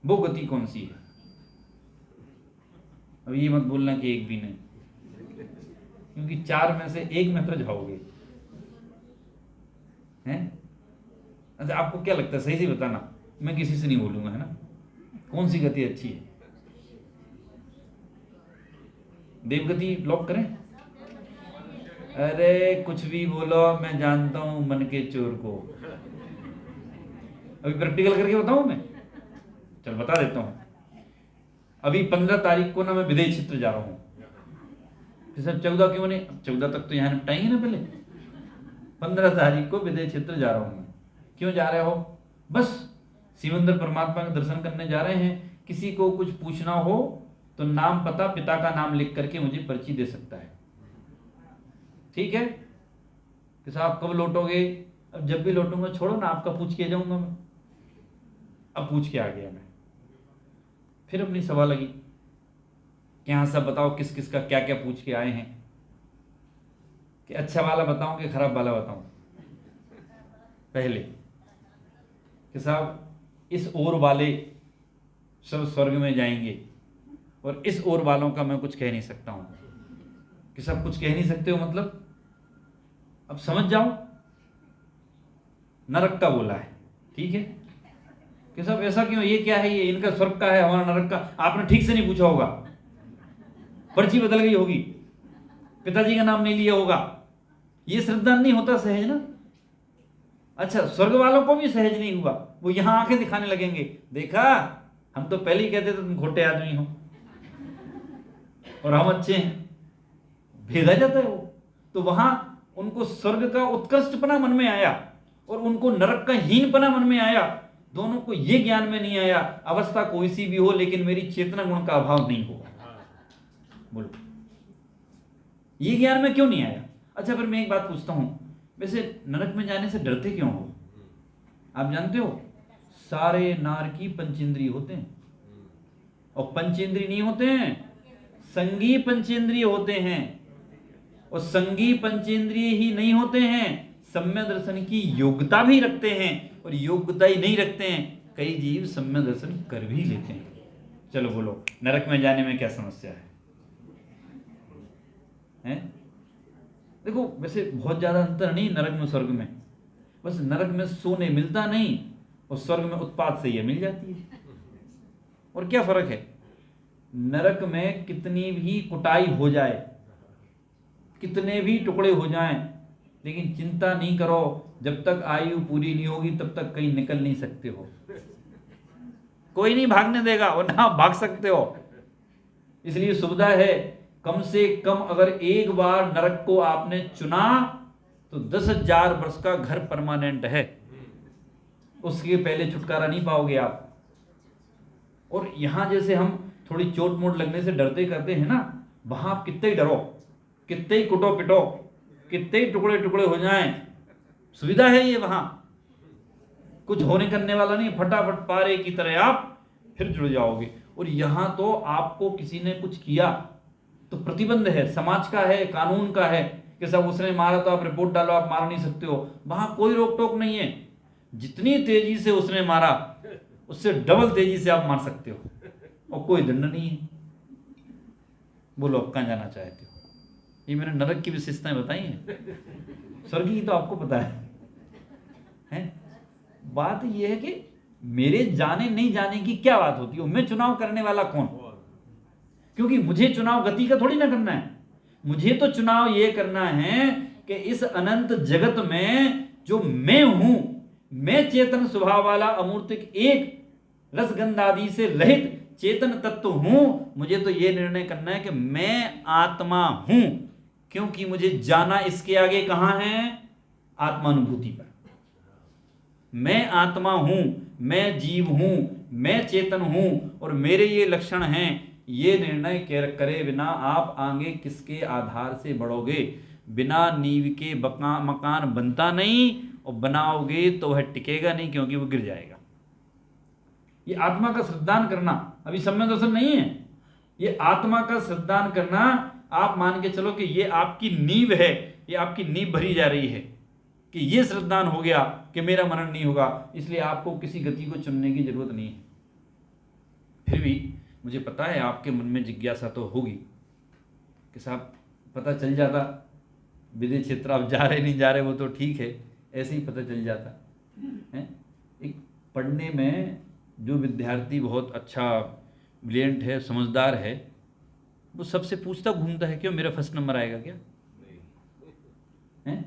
वो गति कौन सी है? अब ये मत बोलना कि एक भी नहीं, क्योंकि 4 में से एक में तो जाओगे हैं। अच्छा, आपको क्या लगता है, सही से बताना, मैं किसी से नहीं बोलूंगा, है ना, कौन सी गति अच्छी है? देवगति लॉक करें? अरे कुछ भी बोलो, मैं जानता हूं मन के चोर को। अभी प्रैक्टिकल करके बताऊं मैं? चल बता देता हूं। अभी 15 तारीख को ना मैं विदेश क्षेत्र जा रहा हूं। सर 14 क्यों नहीं? 14 तक तो यहाँ निपटाएंगे ना पहले। 15 तारीख को विदेश क्षेत्र जा रहा हूं मैं। क्यों जा रहे हो? बस शिवेंद्र परमात्मा का दर्शन करने जा रहे हैं। किसी को कुछ पूछना हो तो नाम पता पिता का नाम लिख करके मुझे पर्ची दे सकता है, ठीक है? कि साहब कब लौटोगे? अब जब भी लौटूंगा, छोड़ो ना, आपका पूछ के जाऊंगा मैं। अब पूछ के आ गया मैं, फिर अपनी सभा लगी कि हाँ सब बताओ किस किस का क्या क्या पूछ के आए हैं, कि अच्छा वाला बताऊं कि खराब वाला बताऊं? पहले कि साहब इस ओर वाले सब स्वर्ग में जाएंगे और इस ओर वालों का मैं कुछ कह नहीं सकता हूं। कि सब कुछ कह नहीं सकते हो मतलब? अब समझ जाओ, नरक का बोला है, ठीक है? कि सब ऐसा क्यों, ये क्या है, ये इनका स्वर्ग का है, हमारा नरक का। आपने ठीक से नहीं पूछा होगा, पर्ची बदल गई होगी, पिताजी का नाम नहीं लिया होगा, ये श्रद्धा नहीं होता सहज ना। अच्छा, स्वर्ग वालों को भी सहज नहीं हुआ, वो यहां आंखें दिखाने लगेंगे, देखा हम तो पहले ही कहते थे तुम खोटे आदमी हो और हम अच्छे हैं, भेजा जाता है वो। तो वहां उनको स्वर्ग का उत्कृष्टपना मन में आया और उनको नरक का हीनपना मन में आया। दोनों को ये ज्ञान में नहीं आया, अवस्था कोई सी भी हो लेकिन मेरी चेतना गुण का अभाव नहीं होगा। बोलो, ये ज्ञान में क्यों नहीं आया? अच्छा, फिर मैं एक बात पूछता हूं, वैसे नरक में जाने से डरते क्यों हो? आप जानते हो, सारे नार की पंचेंद्रिय होते हैं, और पंचेंद्रिय नहीं होते हैं, संगी पंचेंद्रिय होते हैं। और संगी पंचेंद्रिय ही नहीं होते हैं, सम्य दर्शन की योग्यता भी रखते हैं, और योग्यता ही नहीं रखते हैं, कई जीव सम्य दर्शन कर भी लेते हैं। चलो बोलो, नरक में जाने में क्या समस्या है? हैं? देखो, वैसे बहुत ज्यादा अंतर नहीं नरक में स्वर्ग में, बस नरक में सोने मिलता नहीं और स्वर्ग में उत्पाद से ये मिल जाती है। और क्या फर्क है? नरक में कितनी भी कुटाई हो जाए, कितने भी टुकड़े हो जाएं, लेकिन चिंता नहीं करो, जब तक आयु पूरी नहीं होगी तब तक कहीं निकल नहीं सकते हो, कोई नहीं भागने देगा, वरना आप भाग सकते हो। इसलिए सुविधा है, कम से कम अगर एक बार नरक को आपने चुना तो 10,000 वर्ष का घर परमानेंट है, उसके पहले छुटकारा नहीं पाओगे आप। और यहां जैसे हम थोड़ी चोट मोट लगने से डरते करते हैं ना, वहां आप कितने ही डरो, कितने ही कुटो पिटो, कितने ही टुकड़े टुकड़े हो जाएं, सुविधा है ये, वहां कुछ होने करने वाला नहीं, फटाफट पारे की तरह आप फिर जुड़ जाओगे। और यहां तो आपको किसी ने कुछ किया तो प्रतिबंध है, समाज का है, कानून का है, कि सब उसने मारा तो आप रिपोर्ट डालो, आप मार नहीं सकते हो। वहां कोई रोक टोक नहीं है, जितनी तेजी से उसने मारा उससे डबल तेजी से आप मार सकते हो, और कोई दंड नहीं है। बोलो, अब कहां जाना चाहते हो? ये मैंने नरक की विशेषताएं बताई हैं, स्वर्ग की तो आपको पता है? बात यह है कि मेरे जाने नहीं जाने की क्या बात होती है, मैं चुनाव करने वाला कौन? क्योंकि मुझे चुनाव गति का थोड़ी ना करना है, मुझे तो चुनाव ये करना है कि इस अनंत जगत में जो मैं हूं, मैं चेतन स्वभाव वाला अमूर्तिक एक रसगंध आदि से रहित चेतन तत्व हूं। मुझे तो ये निर्णय करना है कि मैं आत्मा हूं, क्योंकि मुझे जाना इसके आगे कहां है? आत्मानुभूति पर। मैं आत्मा हूं, मैं जीव हूं, मैं चेतन हूं, और मेरे ये लक्षण हैं, ये निर्णय करे बिना आप आगे किसके आधार से बढ़ोगे? बिना नींव के मकान बनता नहीं, और बनाओगे तो वह टिकेगा नहीं, क्योंकि वो गिर जाएगा। ये आत्मा का श्रद्धान करना अभी सम्य दर्शन नहीं है, ये आत्मा का श्रद्धान करना आप मान के चलो कि ये आपकी नींव है, ये आपकी नींव भरी जा रही है कि ये श्रद्धान हो गया कि मेरा मनन नहीं होगा, इसलिए आपको किसी गति को चुनने की जरूरत नहीं है। फिर भी मुझे पता है आपके मन में जिज्ञासा तो होगी कि साहब पता चल जाता, विदेश क्षेत्र आप जा रहे नहीं जा रहे वो तो ठीक है, ऐसे ही पता चल जाता है। एक पढ़ने में जो विद्यार्थी बहुत अच्छा ब्रिलियंट है, समझदार है, वो सबसे पूछता घूमता है क्यों मेरा फर्स्ट नंबर आएगा क्या है?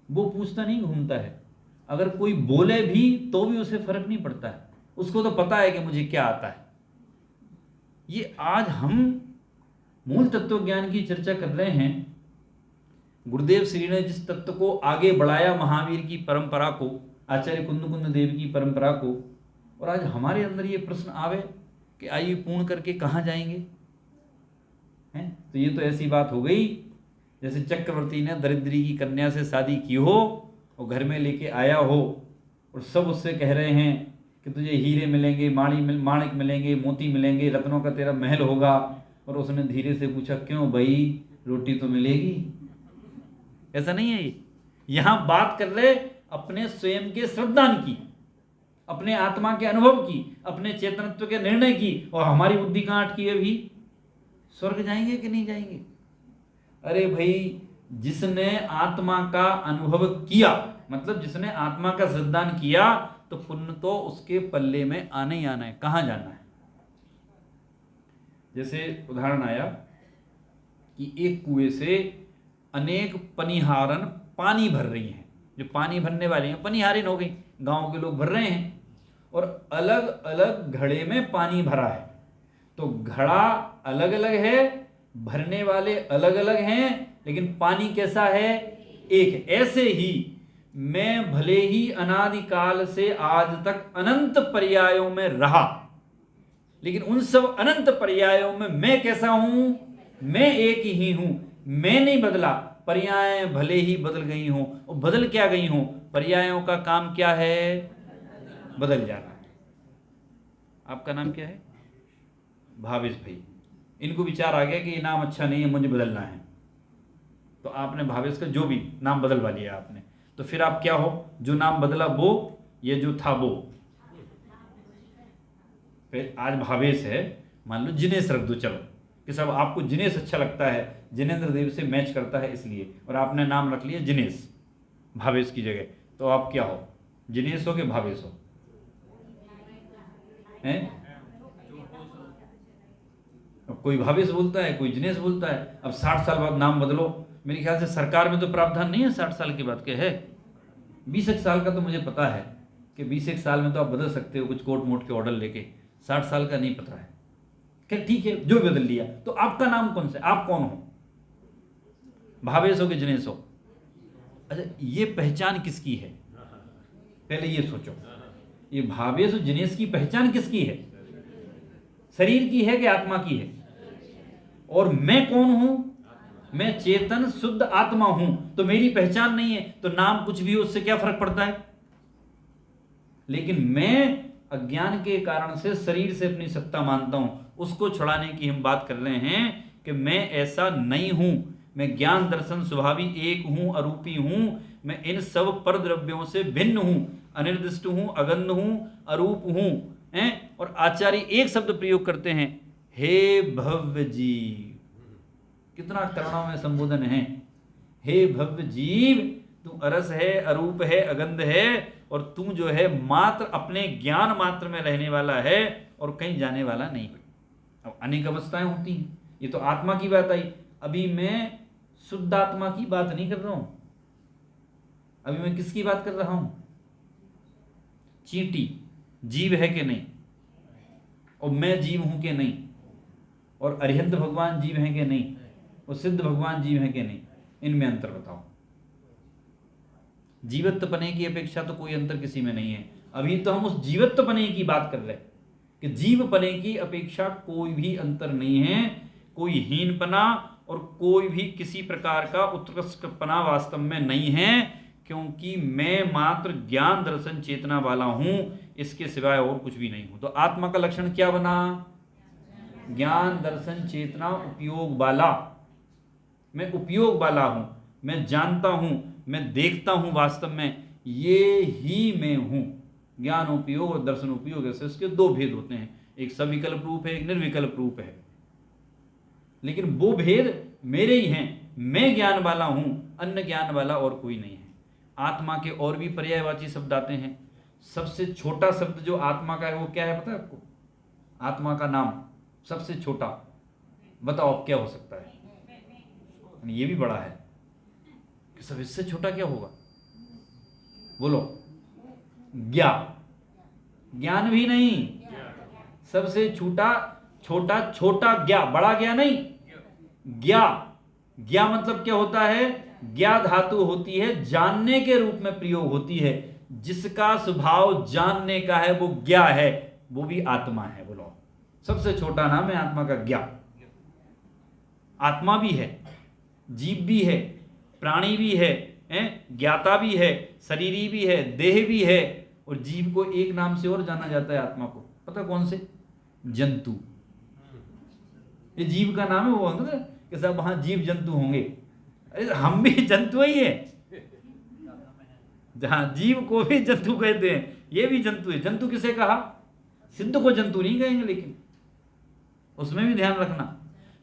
वो पूछता नहीं घूमता है। अगर कोई बोले भी तो भी उसे फर्क नहीं पड़ता है, उसको तो पता है कि मुझे क्या आता है। ये आज हम मूल तत्व ज्ञान की चर्चा कर रहे हैं। गुरुदेव श्री ने जिस तत्व को आगे बढ़ाया, महावीर की परंपरा को, आचार्य कुंद देव की परंपरा को, और आज हमारे अंदर ये प्रश्न आवे कि आयु पूर्ण करके कहाँ जाएंगे हैं? तो ये तो ऐसी बात हो गई जैसे चक्रवर्ती ने दरिद्री की कन्या से शादी की हो और घर में लेके आया हो और सब उससे कह रहे हैं कि तुझे हीरे मिलेंगे, माणिक मिलेंगे, मोती मिलेंगे, रत्नों का तेरा महल होगा, और उसने धीरे से पूछा क्यों भाई, रोटी तो मिलेगी। ऐसा नहीं है। ये यहां बात कर रहे अपने स्वयं के श्रद्धान की, अपने आत्मा के अनुभव की, अपने चेतनत्व के निर्णय की, और हमारी बुद्धि कहाँ अटकी है भी, स्वर्ग जाएंगे कि नहीं जाएंगे। अरे भाई, जिसने आत्मा का अनुभव किया, मतलब जिसने आत्मा का श्रद्धान किया, तो पुण्य तो उसके पल्ले में आने ही आना है। कहाँ जाना है? जैसे उदाहरण आया कि एक कुएं से अनेक पनिहारन पानी भर रही हैं। जो पानी भरने वाली हैं पनिहारिन हो गई, गांव के लोग भर रहे हैं, और अलग अलग घड़े में पानी भरा है। तो घड़ा अलग अलग है, भरने वाले अलग अलग हैं, लेकिन पानी कैसा है? एक है। ऐसे ही मैं भले ही अनादिकाल से आज तक अनंत पर्यायों में रहा, लेकिन उन सब अनंत पर्यायों में मैं कैसा हूं? मैं एक ही हूं, मैं नहीं बदला। पर्याय भले ही बदल गई हों, और बदल क्या गई हों, पर्यायों का काम क्या है? बदल जाना। आपका नाम क्या है? भावेश भाई। इनको विचार आ गया कि ये नाम अच्छा नहीं है, मुझे बदलना है, तो आपने भावेश का जो भी नाम बदलवा लिया आपने। तो फिर आप क्या हो? जो नाम बदला वो, ये जो था वो। फिर आज भावेश है, मान लो जिनेश रख दो, चलो कि सब आपको जिनेश अच्छा लगता है, जिनेंद्र देव से मैच करता है इसलिए, और आपने नाम रख लिया जिनेश भावेश की जगह। तो आप क्या हो? जिनेश हो कि भावेश हो? हैं? कोई भावेश बोलता है, कोई जिनेश बोलता है। अब 60 साल बाद नाम बदलो, मेरे ख्याल से सरकार में तो प्रावधान नहीं है 60 साल की बात के है। 20 साल का तो मुझे पता है कि 20 साल में तो आप बदल सकते हो कुछ कोर्ट मोट के ऑर्डर लेके, 60 साल का नहीं पता है। क्या ठीक है, जो बदल लिया। तो आपका नाम कौन सा? आप कौन हो? भावेश हो कि जिनेश हो? अच्छा, ये पहचान किसकी है? पहले ये सोचो, ये भावेश और जिनेश की पहचान किसकी है? शरीर की है कि आत्मा की है? और मैं कौन हूं? मैं चेतन शुद्ध आत्मा हूं, तो मेरी पहचान नहीं है, तो नाम कुछ भी हो उससे क्या फर्क पड़ता है? लेकिन मैं अज्ञान के कारण से शरीर से अपनी सत्ता मानता हूं, उसको छुड़ाने की हम बात कर रहे हैं कि मैं ऐसा नहीं हूं। मैं ज्ञान दर्शन स्वभावी एक हूं, अरूपी हूं। मैं इन सब पर द्रव्यों से भिन्न हूं, अनिर्दिष्ट हूं, अगंध हूं, अरूप हूं। और आचार्य एक शब्द प्रयोग करते हैं, हे भव्य जीव। कितना करुणा में संबोधन है, हे भव्य जीव, तू अरस है, अरूप है, अगंध है, और तू जो है मात्र अपने ज्ञान मात्र में रहने वाला है और कहीं जाने वाला नहीं। अब अनेक अवस्थाएं होती हैं, ये तो आत्मा की बात आई। अभी मैं शुद्ध आत्मा की बात नहीं कर रहा हूं, अभी मैं किसकी बात कर रहा हूं? चींटी जीव है कि नहीं, और मैं जीव हूं कि नहीं, और अरिहंत भगवान जीव हैं कि नहीं, और सिद्ध भगवान जीव हैं कि नहीं, इनमें अंतर बताओ। जीवत्व पने की अपेक्षा तो कोई अंतर किसी में नहीं है। अभी तो हम उस जीवत्व पने की बात कर रहे हैं कि जीव पने की अपेक्षा कोई भी अंतर नहीं है। कोई हीनपना और कोई भी किसी प्रकार का उत्कृष्टपना वास्तव में नहीं है, क्योंकि मैं मात्र ज्ञान दर्शन चेतना वाला हूं, इसके सिवाय और कुछ भी नहीं हूं। तो आत्मा का लक्षण क्या बना? ज्ञान दर्शन चेतना उपयोग वाला, मैं उपयोग वाला हूं, मैं जानता हूं, मैं देखता हूं, वास्तव में ये ही मैं हूं। ज्ञान उपयोग और दर्शन उपयोग, ऐसे इसके दो भेद होते हैं, एक सविकल्प रूप है, एक निर्विकल्प रूप है। लेकिन वो भेद मेरे ही हैं, मैं ज्ञान वाला हूं, अन्य ज्ञान वाला और कोई नहीं है। आत्मा के और भी पर्यायवाची शब्द आते हैं। सबसे छोटा शब्द जो आत्मा का है वो क्या है पता है आपको? आत्मा का नाम सबसे छोटा, बताओ अब क्या हो सकता है? ये भी बड़ा है कि सब इससे छोटा क्या होगा? बोलो। ज्ञान भी नहीं, सबसे छोटा छोटा छोटा ज्ञा, बड़ा ज्ञा नहीं, ज्ञा मतलब क्या होता है? ज्ञा धातु होती है, जानने के रूप में प्रयोग होती है। जिसका स्वभाव जानने का है वो ज्ञा है, वो भी आत्मा है। बोलो, सबसे छोटा नाम है आत्मा का ज्ञा। आत्मा भी है, जीव भी है, प्राणी भी है, ज्ञाता भी है, शरीरी भी है, देह भी है। और जीव को एक नाम से और जाना जाता है आत्मा को, पता कौन से? जंतु। ये जीव का नाम है, वो होंगे कि सब वहां जीव जंतु होंगे। अरे हम भी जंतु ही है, जहां जीव को भी जंतु कहते हैं, ये भी जंतु है। जंतु किसे कहा? सिद्ध को जंतु नहीं कहेंगे, लेकिन उसमें भी ध्यान रखना,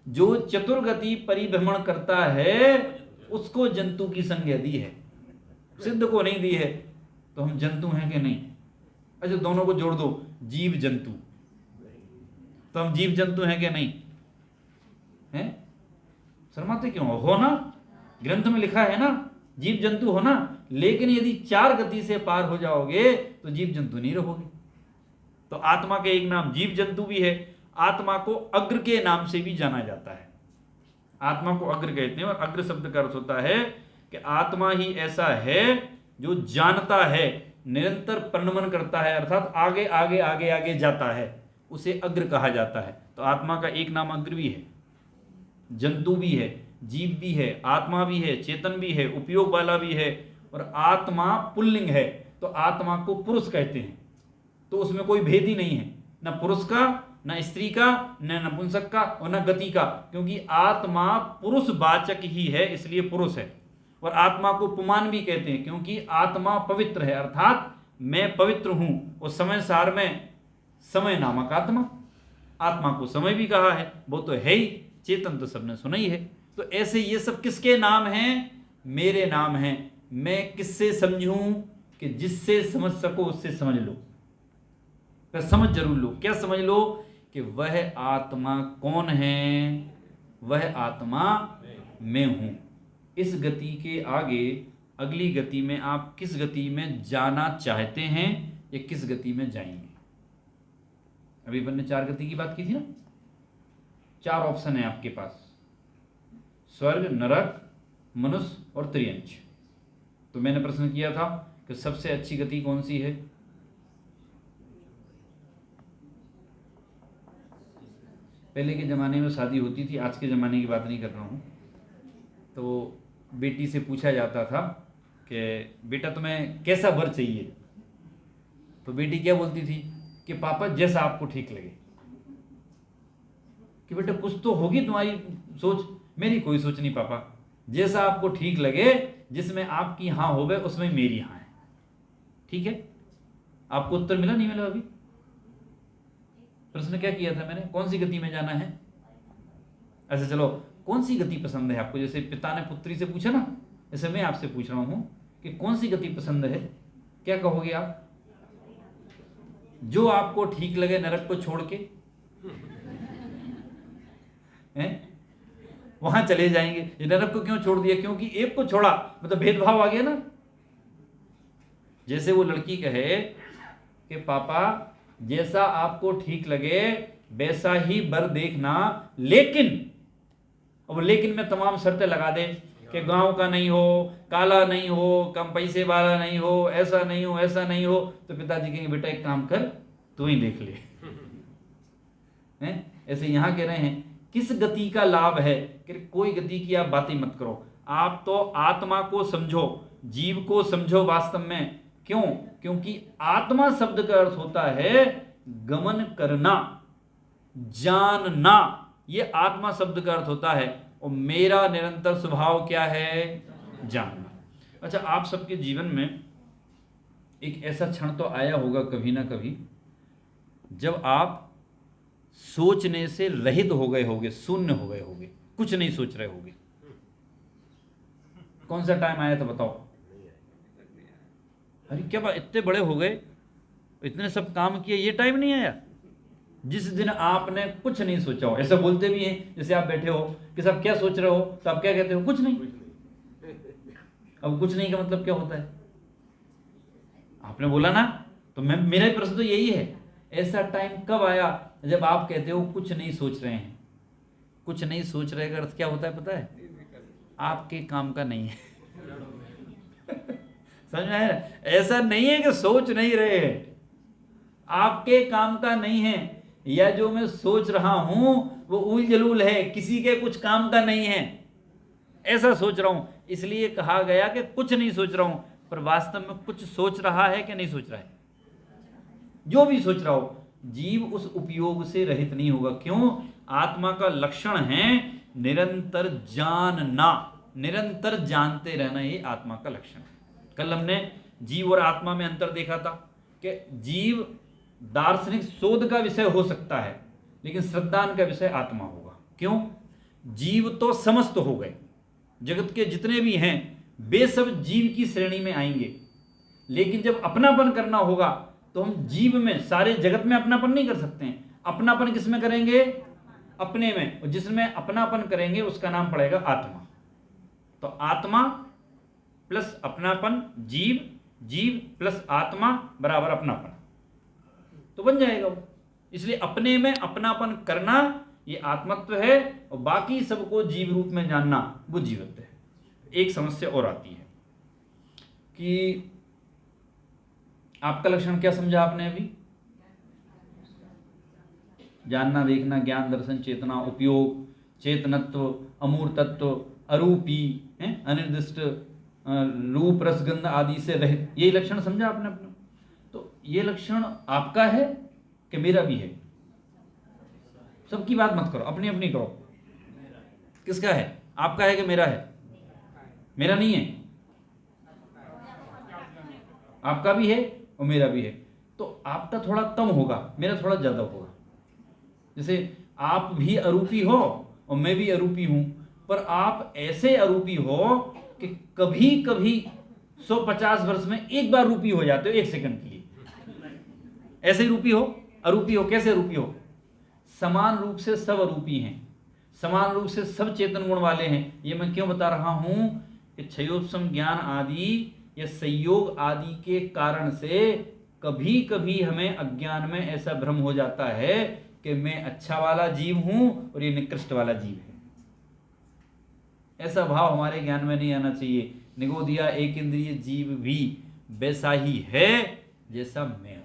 जो चतुर्गति परिभ्रमण करता है उसको जंतु की संज्ञा दी है, सिद्ध को नहीं दी है। तो हम जंतु हैं कि नहीं? अच्छा, दोनों को जोड़ दो, जीव जंतु, तो हम जीव जंतु हैं कि नहीं? हैं? शर्माते क्यों हो ना? ग्रंथ में लिखा है ना, जीव जंतु हो ना। लेकिन यदि चार गति से पार हो जाओगे तो जीव जंतु नहीं रहोगे। तो आत्मा के एक नाम जीव जंतु भी है। आत्मा को अग्र के नाम से भी जाना जाता है। आत्मा को अग्र कहते हैं, और अग्र शब्द का अर्थ होता है कि आत्मा ही ऐसा है जो जानता है, निरंतर परिणमन करता है, अर्थात आगे आगे आगे आगे जाता है, उसे अग्र कहा जाता है। तो आत्मा का एक नाम अग्र भी है, जंतु भी है, जीव भी है, आत्मा भी है, चेतन भी है, उपयोग वाला भी है। और आत्मा पुल्लिंग है, तो आत्मा को पुरुष कहते हैं। तो उसमें कोई भेद ही नहीं है, न पुरुष का, न स्त्री का, न नपुंसक का, और न गति का, क्योंकि आत्मा पुरुष वाचक ही है, इसलिए पुरुष है। और आत्मा को पुमान भी कहते हैं, क्योंकि आत्मा पवित्र है, अर्थात मैं पवित्र हूं। और समय सार में समय नामक आत्मा, आत्मा को समय भी कहा है, वो तो है ही, चेतन तो सबने सुना ही है। तो ऐसे ये सब किसके नाम हैं? मेरे नाम हैं। मैं किससे समझूं? कि जिससे समझ सको उससे समझ लो, पर समझ जरूर लो। क्या समझ लो? कि वह आत्मा कौन है? वह आत्मा मैं हूं। इस गति के आगे अगली गति में आप किस गति में जाना चाहते हैं या किस गति में जाएंगे? अभी अपन ने चार गति की बात की थी ना, चार ऑप्शन है आपके पास, स्वर्ग, नरक, मनुष्य और त्रियंच। तो मैंने प्रश्न किया था कि सबसे अच्छी गति कौन सी है? पहले के ज़माने में शादी होती थी, आज के ज़माने की बात नहीं कर रहा हूँ। तो बेटी से पूछा जाता था कि बेटा तुम्हें कैसा वर चाहिए? तो बेटी क्या बोलती थी कि पापा जैसा आपको ठीक लगे। कि बेटा कुछ तो होगी तुम्हारी सोच। मेरी कोई सोच नहीं पापा, जैसा आपको ठीक लगे, जिसमें आपकी हाँ होवे उसमें मेरी हाँ है। ठीक है, आपको उत्तर मिला? नहीं मिला? अभी प्रश्न क्या किया था मैंने? कौन सी गति में जाना है? अच्छा चलो, कौन सी गति पसंद है आपको? जैसे पिता ने पुत्री से पूछा ना, जैसे मैं आपसे पूछ रहा हूं कि कौन सी गति पसंद है, क्या कहोगे आप? जो आपको ठीक लगे, नरक को छोड़ के हैं वहां चले जाएंगे। ये नरक को क्यों छोड़ दिया? क्योंकि एक को छोड़ा मतलब भेदभाव आ गया ना। जैसे वो लड़की कहे कि पापा जैसा आपको ठीक लगे वैसा ही वर देखना, लेकिन, अब लेकिन में तमाम शर्तें लगा दे कि गांव का नहीं हो, काला नहीं हो, कम पैसे वाला नहीं हो, ऐसा नहीं हो, ऐसा नहीं हो। तो पिताजी कहेंगे बेटा एक काम कर, तू ही देख ले। ऐसे यहां कह रहे हैं किस गति का लाभ है? कि कोई गति की आप बातें मत करो, आप तो आत्मा को समझो, जीव को समझो वास्तव में। क्यों? क्योंकि आत्मा शब्द का अर्थ होता है गमन करना। जानना, ये आत्मा शब्द का अर्थ होता है। और मेरा निरंतर स्वभाव क्या है? जानना। अच्छा, आप सबके जीवन में एक ऐसा क्षण तो आया होगा कभी ना कभी, जब आप सोचने से रहित हो गए होगे, शून्य हो गए होगे, कुछ नहीं सोच रहे होगे। कौन सा टाइम आया था बताओ? अरे क्या बात, इतने बड़े हो गए, इतने सब काम किए, ये टाइम नहीं आया जिस दिन आपने कुछ नहीं सोचा हो? ऐसा बोलते भी हैं, जैसे आप बैठे हो कि सब क्या सोच रहे हो, तो आप क्या कहते हो? कुछ नहीं। अब कुछ नहीं का मतलब क्या होता है? आपने बोला ना, तो मेरा प्रश्न तो यही है, ऐसा टाइम कब आया जब आप कहते हो कुछ नहीं सोच रहे हैं? कुछ नहीं सोच रहे का अर्थ क्या होता है पता है? आपके काम का नहीं है। समझ में आया? ऐसा नहीं है कि सोच नहीं रहे हैं, आपके काम का नहीं है, या जो मैं सोच रहा हूं वो उल जलूल है, किसी के कुछ काम का नहीं है, ऐसा सोच रहा हूं। इसलिए कहा गया कि कुछ नहीं सोच रहा हूं, पर वास्तव में कुछ सोच रहा है कि नहीं सोच रहा है? जो भी सोच रहा हो, जीव उस उपयोग से रहित नहीं होगा। क्यों? आत्मा का लक्षण है निरंतर जानना, निरंतर जानते रहना, ये आत्मा का लक्षण है। कल हमने जीव और आत्मा में अंतर देखा था कि जीव दार्शनिक शोध का विषय हो सकता है, लेकिन श्रद्धान का विषय आत्मा होगा। क्यों? जीव तो समस्त हो गए, जगत के जितने भी हैं वे सब जीव की श्रेणी में आएंगे, लेकिन जब अपनापन करना होगा तो हम जीव में, सारे जगत में अपनापन नहीं कर सकते हैं। अपनापन किसमें करेंगे? अपने में। और जिसमें अपनापन करेंगे उसका नाम पड़ेगा आत्मा। तो आत्मा प्लस अपनापन, जीव, जीव प्लस आत्मा बराबर अपनापन, तो बन जाएगा वो। इसलिए अपने में अपनापन करना ये आत्मत्व है, और बाकी सबको जीव रूप में जानना वो जीवत्व है। एक समस्या और आती है कि आपका लक्षण क्या समझा आपने अभी? जानना, देखना, ज्ञान, दर्शन, चेतना, उपयोग, चेतनत्व, अमूर्तत्व, अरूपी, अनिर्दिष्ट, रूप रसगंध आदि से रहित, ये लक्षण समझा आपने अपना? तो ये लक्षण आपका है कि मेरा भी है? सबकी बात मत करो, अपनी अपनी करो। किसका है? आपका है कि मेरा है? मेरा नहीं है, आपका भी है और मेरा भी है। तो आपका थोड़ा कम होगा, मेरा थोड़ा ज्यादा होगा। जैसे आप भी अरूपी हो और मैं भी अरूपी हूं, पर आप ऐसे अरूपी हो कि कभी कभी 150 वर्ष में एक बार रूपी हो जाते हो, एक सेकंड के लिए। ऐसे ही रूपी हो, अरूपी हो। कैसे अरूपी हो? समान रूप से सब अरूपी हैं, समान रूप से सब चेतन गुण वाले हैं। ये मैं क्यों बता रहा हूं कि क्षयोपशम ज्ञान आदि या संयोग आदि के कारण से कभी कभी हमें अज्ञान में ऐसा भ्रम हो जाता है कि मैं अच्छा वाला जीव हूं और ये निकृष्ट वाला जीव है। ऐसा भाव हमारे ज्ञान में नहीं आना चाहिए। निगोदिया एक इंद्रिय जीव भी वैसा ही है जैसा मैं हूं।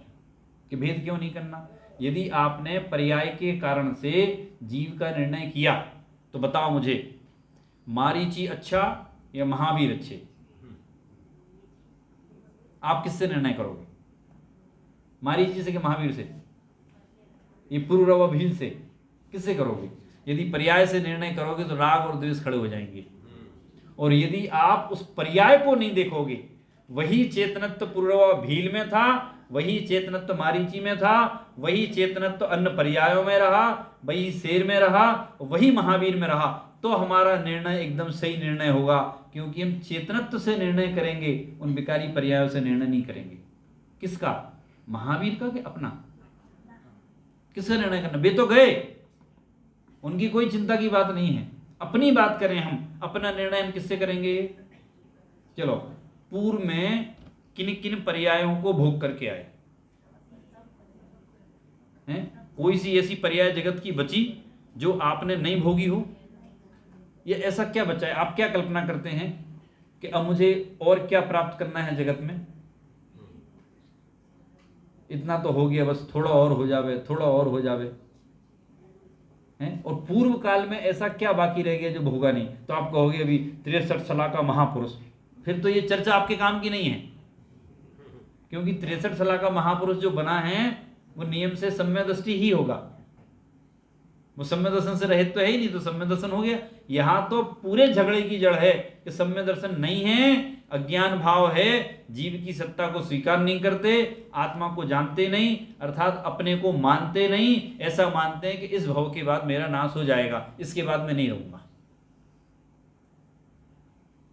कि भेद क्यों नहीं करना? यदि आपने पर्याय के कारण से जीव का निर्णय किया तो बताओ मुझे, मारीची अच्छा या महावीर अच्छे? आप किससे निर्णय करोगे? मारीची से कि महावीर से? ये पुरुरवा भील से? किससे करोगे? यदि पर्याय से निर्णय करोगे तो राग और द्वेष खड़े हो जाएंगे। और यदि आप उस पर्याय को नहीं देखोगे, वही चेतनत्व पुरुरवा भील में था, वही चेतनत्व मारीची में था, वही चेतनत्व अन्य पर्यायों में रहा, वही शेर में रहा, वही महावीर में रहा, तो हमारा निर्णय एकदम सही निर्णय होगा। क्योंकि हम चेतनत्व से निर्णय करेंगे, उन विकारी पर्यायों से निर्णय नहीं करेंगे। किसका? महावीर का कि अपना? किसका निर्णय करना? वे तो गए, उनकी कोई चिंता की बात नहीं है। अपनी बात करें हम, अपना निर्णय हम किससे करेंगे? चलो, पूर्व में किन किन पर्यायों को भोग करके आए हैं? कोई सी ऐसी पर्याय जगत की बची जो आपने नहीं भोगी हो? ये ऐसा क्या बचा है? आप क्या कल्पना करते हैं कि अब मुझे और क्या प्राप्त करना है जगत में? इतना तो हो गया, बस थोड़ा और हो जावे, थोड़ा और हो जावे हैं? और पूर्व काल में ऐसा क्या बाकी रह गया जो भोगा नहीं? तो आप कहोगे अभी 63 साल का महापुरुष। फिर तो ये चर्चा आपके काम की नहीं है, क्योंकि 63 साल का महापुरुष जो बना है वो नियम से सम्यक दृष्टि ही होगा। वो सम्यक दर्शन से रहित तो है ही नहीं, तो सम्यक दर्शन हो गया। यहाँ तो पूरे झगड़े की जड़ है कि सम्यक दर्शन नहीं है, अज्ञान भाव है, जीव की सत्ता को स्वीकार नहीं करते, आत्मा को जानते नहीं, अर्थात अपने को मानते नहीं, ऐसा मानते हैं कि इस भव के बाद मेरा नाश हो जाएगा, इसके बाद मैं नहीं रहूंगा।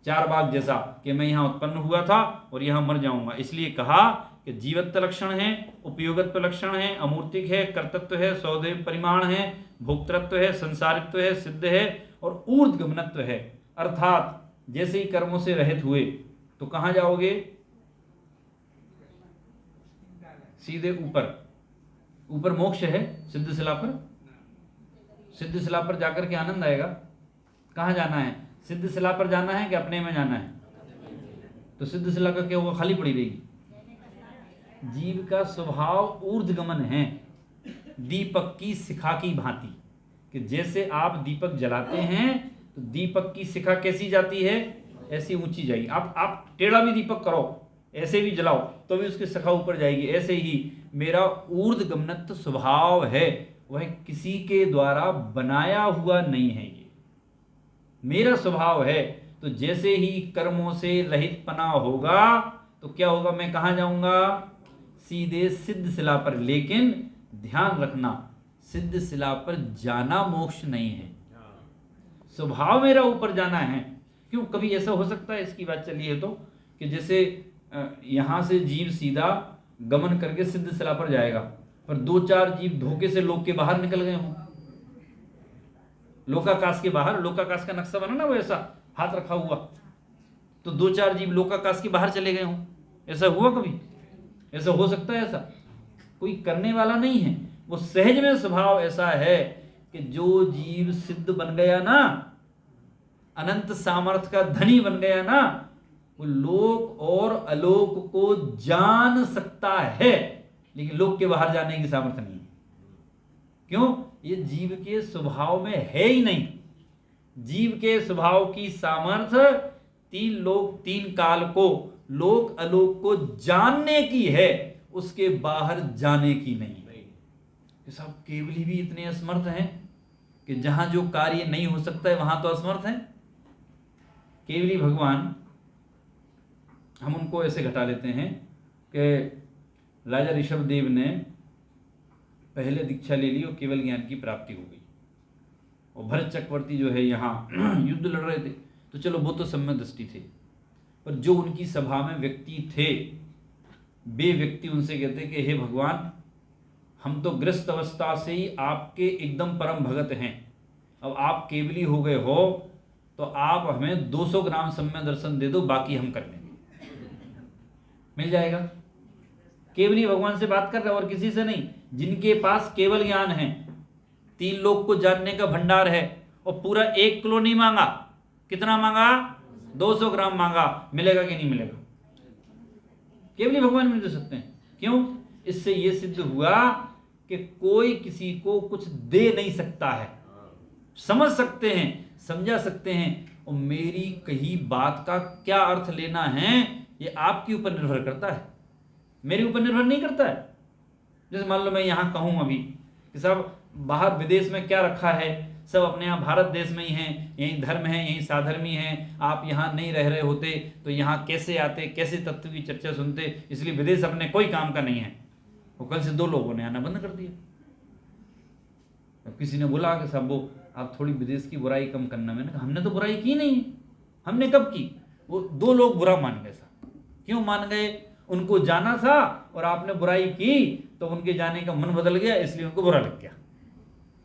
चार बाग जैसा कि मैं यहां उत्पन्न हुआ था और यहां मर जाऊंगा। इसलिए कहा कि जीवत्व लक्षण है, उपयोगत्व लक्षण है, अमूर्तिक है, कर्तृत्व है, स्वदेव परिमाण है, भोक्तृत्व है, संसारित्व है, सिद्ध है और ऊर्ध्वगमनत्व है। अर्थात जैसे ही कर्मों से रहित हुए तो कहां जाओगे? सीधे ऊपर। ऊपर मोक्ष है, सिद्ध शिला पर। सिद्ध शिला पर जाकर के आनंद आएगा। कहां जाना है? सिद्ध शिला पर जाना है कि अपने में जाना है? तो सिद्ध शिला का क्या हुआ? खाली पड़ी रहेगी। जीव का स्वभाव ऊर्ध्वगमन है, दीपक की शिखा की भांति, कि जैसे आप दीपक जलाते हैं तो दीपक की शिखा कैसी जाती है? ऐसी ऊंची जाएगी। आप टेढ़ा भी दीपक करो, ऐसे भी जलाओ तो भी उसकी शिखा ऊपर जाएगी। ऐसे ही मेरा ऊर्ध्वगमनत्व स्वभाव है, वह किसी के द्वारा बनाया हुआ नहीं है, ये मेरा स्वभाव है। तो जैसे ही कर्मों से रहित पना होगा तो क्या होगा? मैं कहां जाऊंगा? सीधे सिद्ध शिला पर। लेकिन ध्यान रखना, सिद्ध शिला पर जाना मोक्ष नहीं है, स्वभाव मेरा ऊपर जाना है। क्यों? कभी ऐसा हो सकता है, इसकी बात चलिए तो, कि जैसे यहां से जीव सीधा गमन करके सिद्ध शिला पर जाएगा, पर दो चार जीव धोखे से लोक के बाहर निकल गए हों, लोकाकाश के बाहर। लोकाकाश का नक्शा बना ना, वो ऐसा हाथ रखा हुआ, तो दो चार जीव लोकाकाश के बाहर चले गए हों। ऐसा हुआ कभी? ऐसा हो सकता है? ऐसा कोई करने वाला नहीं है, वो सहज में स्वभाव ऐसा है कि जो जीव सिद्ध बन गया ना, अनंत सामर्थ्य का धनी बन गया ना, वो लोक और अलोक को जान सकता है, लेकिन लोक के बाहर जाने की सामर्थ्य नहीं है। क्यों? ये जीव के स्वभाव में है ही नहीं। जीव के स्वभाव की सामर्थ्य तीन लोक तीन काल को, लोक अलोक को जानने की है, उसके बाहर जाने की नहीं। ये सब केवली भी इतने असमर्थ हैं कि जहां जो कार्य नहीं हो सकता है वहां तो असमर्थ हैं। केवली भगवान, हम उनको ऐसे घटा लेते हैं कि राजा ऋषभदेव ने पहले दीक्षा ले ली और केवल ज्ञान की प्राप्ति हो गई, और भरत चक्रवर्ती जो है यहाँ युद्ध लड़ रहे थे, तो चलो वो तो सम्यक दृष्टि थे, पर जो उनकी सभा में व्यक्ति थे, वे व्यक्ति उनसे कहते कि हे भगवान, हम तो गृहस्थ अवस्था से ही आपके एकदम परम भगत हैं, अब आप केवली हो गए हो तो आप हमें 200 ग्राम सम्यक दर्शन दे दो, बाकी हम कर लेंगे। मिल जाएगा। केवली भगवान से बात कर रहे और किसी से नहीं, जिनके पास केवल ज्ञान है, तीन लोक को जानने का भंडार है, और पूरा 1 किलो नहीं मांगा, कितना मांगा? 200 ग्राम मांगा। मिलेगा कि नहीं मिलेगा? केवली भगवान मिल सकते हैं। क्यों? इससे यह सिद्ध हुआ कि कोई किसी को कुछ दे नहीं सकता है। समझ सकते हैं, समझा सकते हैं, और मेरी कही बात का क्या अर्थ लेना है ये आपके ऊपर निर्भर करता है, मेरे ऊपर निर्भर नहीं करता है। जैसे मान लो मैं यहाँ कहूँ अभी कि सब बाहर विदेश में क्या रखा है, सब अपने यहाँ भारत देश में ही हैं, यही धर्म है, यही साधर्मी है, आप यहाँ नहीं रह रहे होते तो यहाँ कैसे आते, कैसे तत्व की चर्चा सुनते, इसलिए विदेश अपने कोई काम का नहीं है। वो कल से 2 लोगों ने आना बंद कर दिया। अब किसी ने बोला कि साहब वो आप थोड़ी विदेश की बुराई कम करना। मैंने कहा हमने तो बुराई की नहीं, हमने कब की? वो 2 लोग बुरा मान गए। साहब क्यों मान गए? उनको जाना था और आपने बुराई की तो उनके जाने का मन बदल गया, इसलिए उनको बुरा लग गया।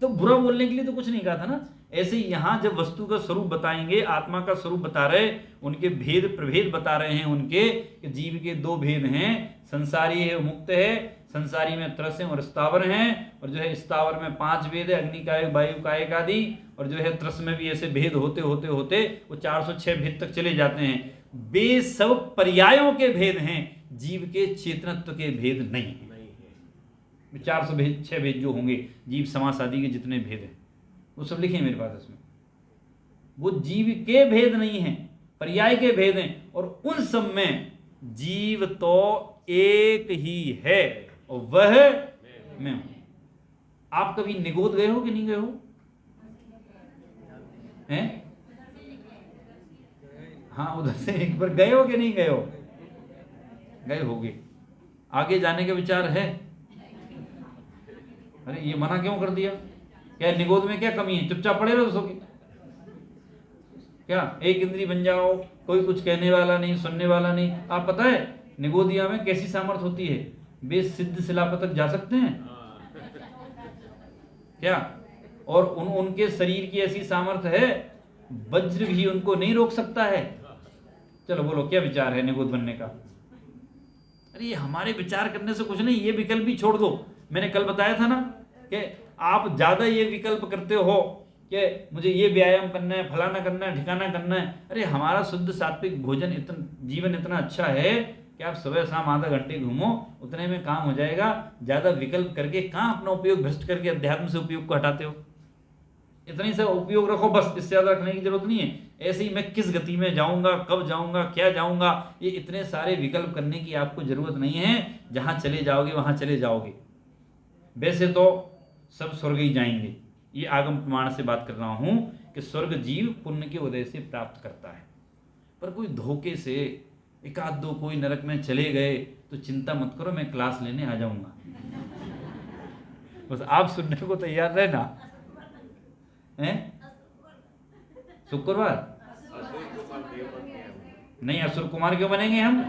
तो बुरा बोलने के लिए तो कुछ नहीं कहा था ना। ऐसे ही यहाँ जब वस्तु का स्वरूप बताएंगे, आत्मा का स्वरूप बता रहे, उनके भेद प्रभेद बता रहे हैं उनके, कि जीव के 2 भेद हैं, संसारी है, मुक्त है। संसारी में त्रस है और स्थावर हैं, और जो है स्थावर में 5 भेद है, अग्नि कायक, वायु कायक आदि, और जो है त्रस में भी ऐसे भेद होते होते होते वो 406 भेद तक चले जाते हैं। वे सब पर्यायों के भेद हैं, जीव के चेतनत्व के भेद नहीं है। 406 भेद जो होंगे जीव समास आदि के जितने भेद हैं वो सब लिखे मेरे पास इसमें, वो जीव के भेद नहीं हैं, पर्याय के भेद हैं। और उन सब में जीव तो एक ही है और वह मैं हूं। आप कभी निगोद गए हो कि नहीं गए हो? हैं? हाँ, उधर से एक बार गए हो कि नहीं गए हो? गए होगे। आगे जाने के विचार है? अरे ये मना क्यों कर दिया? क्या निगोद में क्या कमी है? चुपचाप पड़े रहो सो के। क्या एक इंद्री बन जाओ, कोई कुछ कहने वाला नहीं, सुनने वाला नहीं। आप पता है निगोदिया में कैसी सामर्थ होती है? वे सिद्ध शिलाप तक जा सकते हैं क्या? और उनके शरीर की ऐसी सामर्थ है, वज्र भी उनको नहीं रोक सकता है। चलो बोलो क्या विचार है निगोद बनने का? अरे ये हमारे विचार करने से कुछ नहीं, ये विकल्प भी छोड़ दो। मैंने कल बताया था ना कि आप ज्यादा ये विकल्प करते हो कि मुझे ये व्यायाम करना है, फलाना करना है, ठिकाना करना है। अरे हमारा शुद्ध सात्विक भोजन जीवन इतना अच्छा है कि आप सुबह शाम आधा घंटे घूमो, उतने में काम हो जाएगा। ज्यादा विकल्प करके कहाँ अपना उपयोग भ्रष्ट करके अध्यात्म से उपयोग को हटाते हो? इतनी से उपयोग रखो बस, इससे ज्यादा रखने की जरूरत नहीं है। ऐसे ही मैं किस गति में जाऊंगा, कब जाऊंगा, क्या जाऊंगा, ये इतने सारे विकल्प करने की आपको जरूरत नहीं है। जहां चले जाओगे वहां चले जाओगे। वैसे तो सब स्वर्ग ही जाएंगे, ये आगम प्रमाण से बात कर रहा हूं कि स्वर्ग जीव पुण्य के उदय से प्राप्त करता है। पर कोई धोखे से एक आध दो कोई नरक में चले गए तो चिंता मत करो, मैं क्लास लेने आ जाऊंगा। बस आप सुनने को तैयार रहना हैं? शुक्रवार नहीं, असुर कुमार क्यों बनेंगे हम?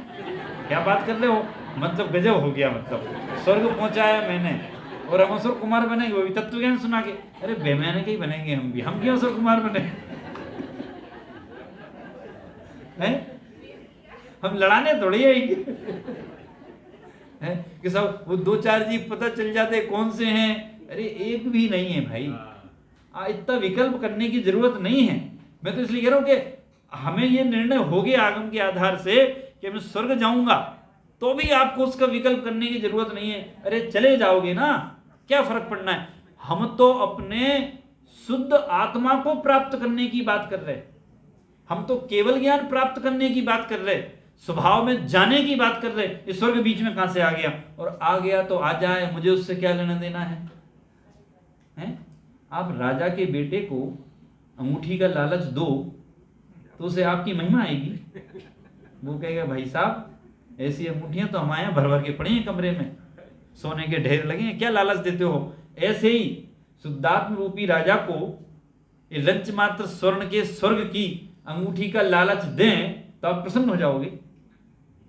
क्या बात कर रहे हो? मतलब गजब हो गया। मतलब स्वर्ग पहुंचाया मैंने और हम असुर कुमार बनेंगे, वो भी तत्व ज्ञान सुना के। अरे बेमैने के ही बनेंगे हम भी, हम क्यों असुर कुमार बने हैं? हम लड़ाने थोड़ी है कि सब वो दो चार जी पता चल जाते कौन से हैं। अरे एक भी नहीं है भाई, इतना विकल्प करने की जरूरत नहीं है। मैं तो इसलिए कह रहा हूं कि हमें ये निर्णय हो गया आगम के आधार से कि मैं स्वर्ग जाऊंगा, तो भी आपको उसका विकल्प करने की जरूरत नहीं है। अरे चले जाओगे ना, क्या फर्क पड़ना है? हम तो अपने शुद्ध आत्मा को प्राप्त करने की बात कर रहे हैं। हम तो केवल ज्ञान प्राप्त करने की बात कर रहे हैं, स्वभाव में जाने की बात कर रहे हैं। इस स्वर्ग बीच में कहां से आ गया? और आ गया तो आ जाए, मुझे उससे क्या लेना देना है? आप राजा के बेटे को अंगूठी का लालच दो तो उसे आपकी महिमा आएगी। वो कहेगा भाई साहब ऐसी अंगूठियां तो हमारे यहाँ भर भर के पड़ी हैं कमरे में, सोने के ढेर लगे हैं, क्या लालच देते हो? ऐसे ही शुद्धात्म रूपी राजा को लंच मात्र स्वर्ण के स्वर्ग की अंगूठी का लालच दें तो आप प्रसन्न हो जाओगे।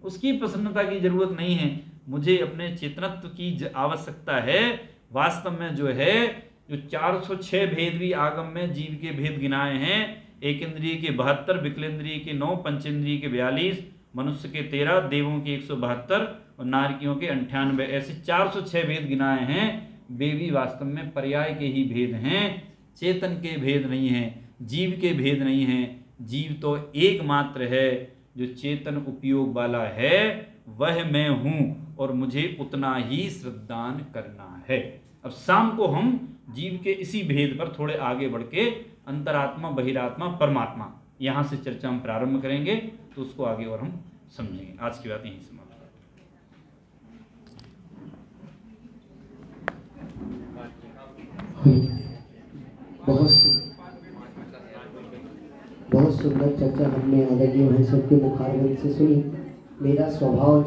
उसकी प्रसन्नता की जरूरत नहीं है, मुझे अपने चेतनत्व की आवश्यकता है। वास्तव में जो है जो 406 भेद भी आगम में जीव के भेद गिनाए हैं, एक इंद्रिय के 72, विकलेंद्रिय के 9, पंचेंद्रिय के 42, मनुष्य के 13, देवों के 172 और नारकियों के 98, ऐसे 406 भेद गिनाए हैं। वे भी वास्तव में पर्याय के ही भेद हैं, चेतन के भेद नहीं हैं, जीव के भेद नहीं हैं। जीव तो एकमात्र है, जो चेतन उपयोग वाला है वह मैं हूं और मुझे उतना ही श्रद्धान करना है। अब शाम को हम जीव के इसी भेद पर थोड़े आगे बढ़ के अंतरात्मा, बहिरात्मा, परमात्मा, यहां से चर्चा हम प्रारंभ करेंगे, तो उसको आगे और हम समझेंगे। आज की बात यहीं समाप्त। बहुत सुंदर चर्चा हमने आदरणीय महंत के मुखारविंद से सुनी। मेरा स्वभाव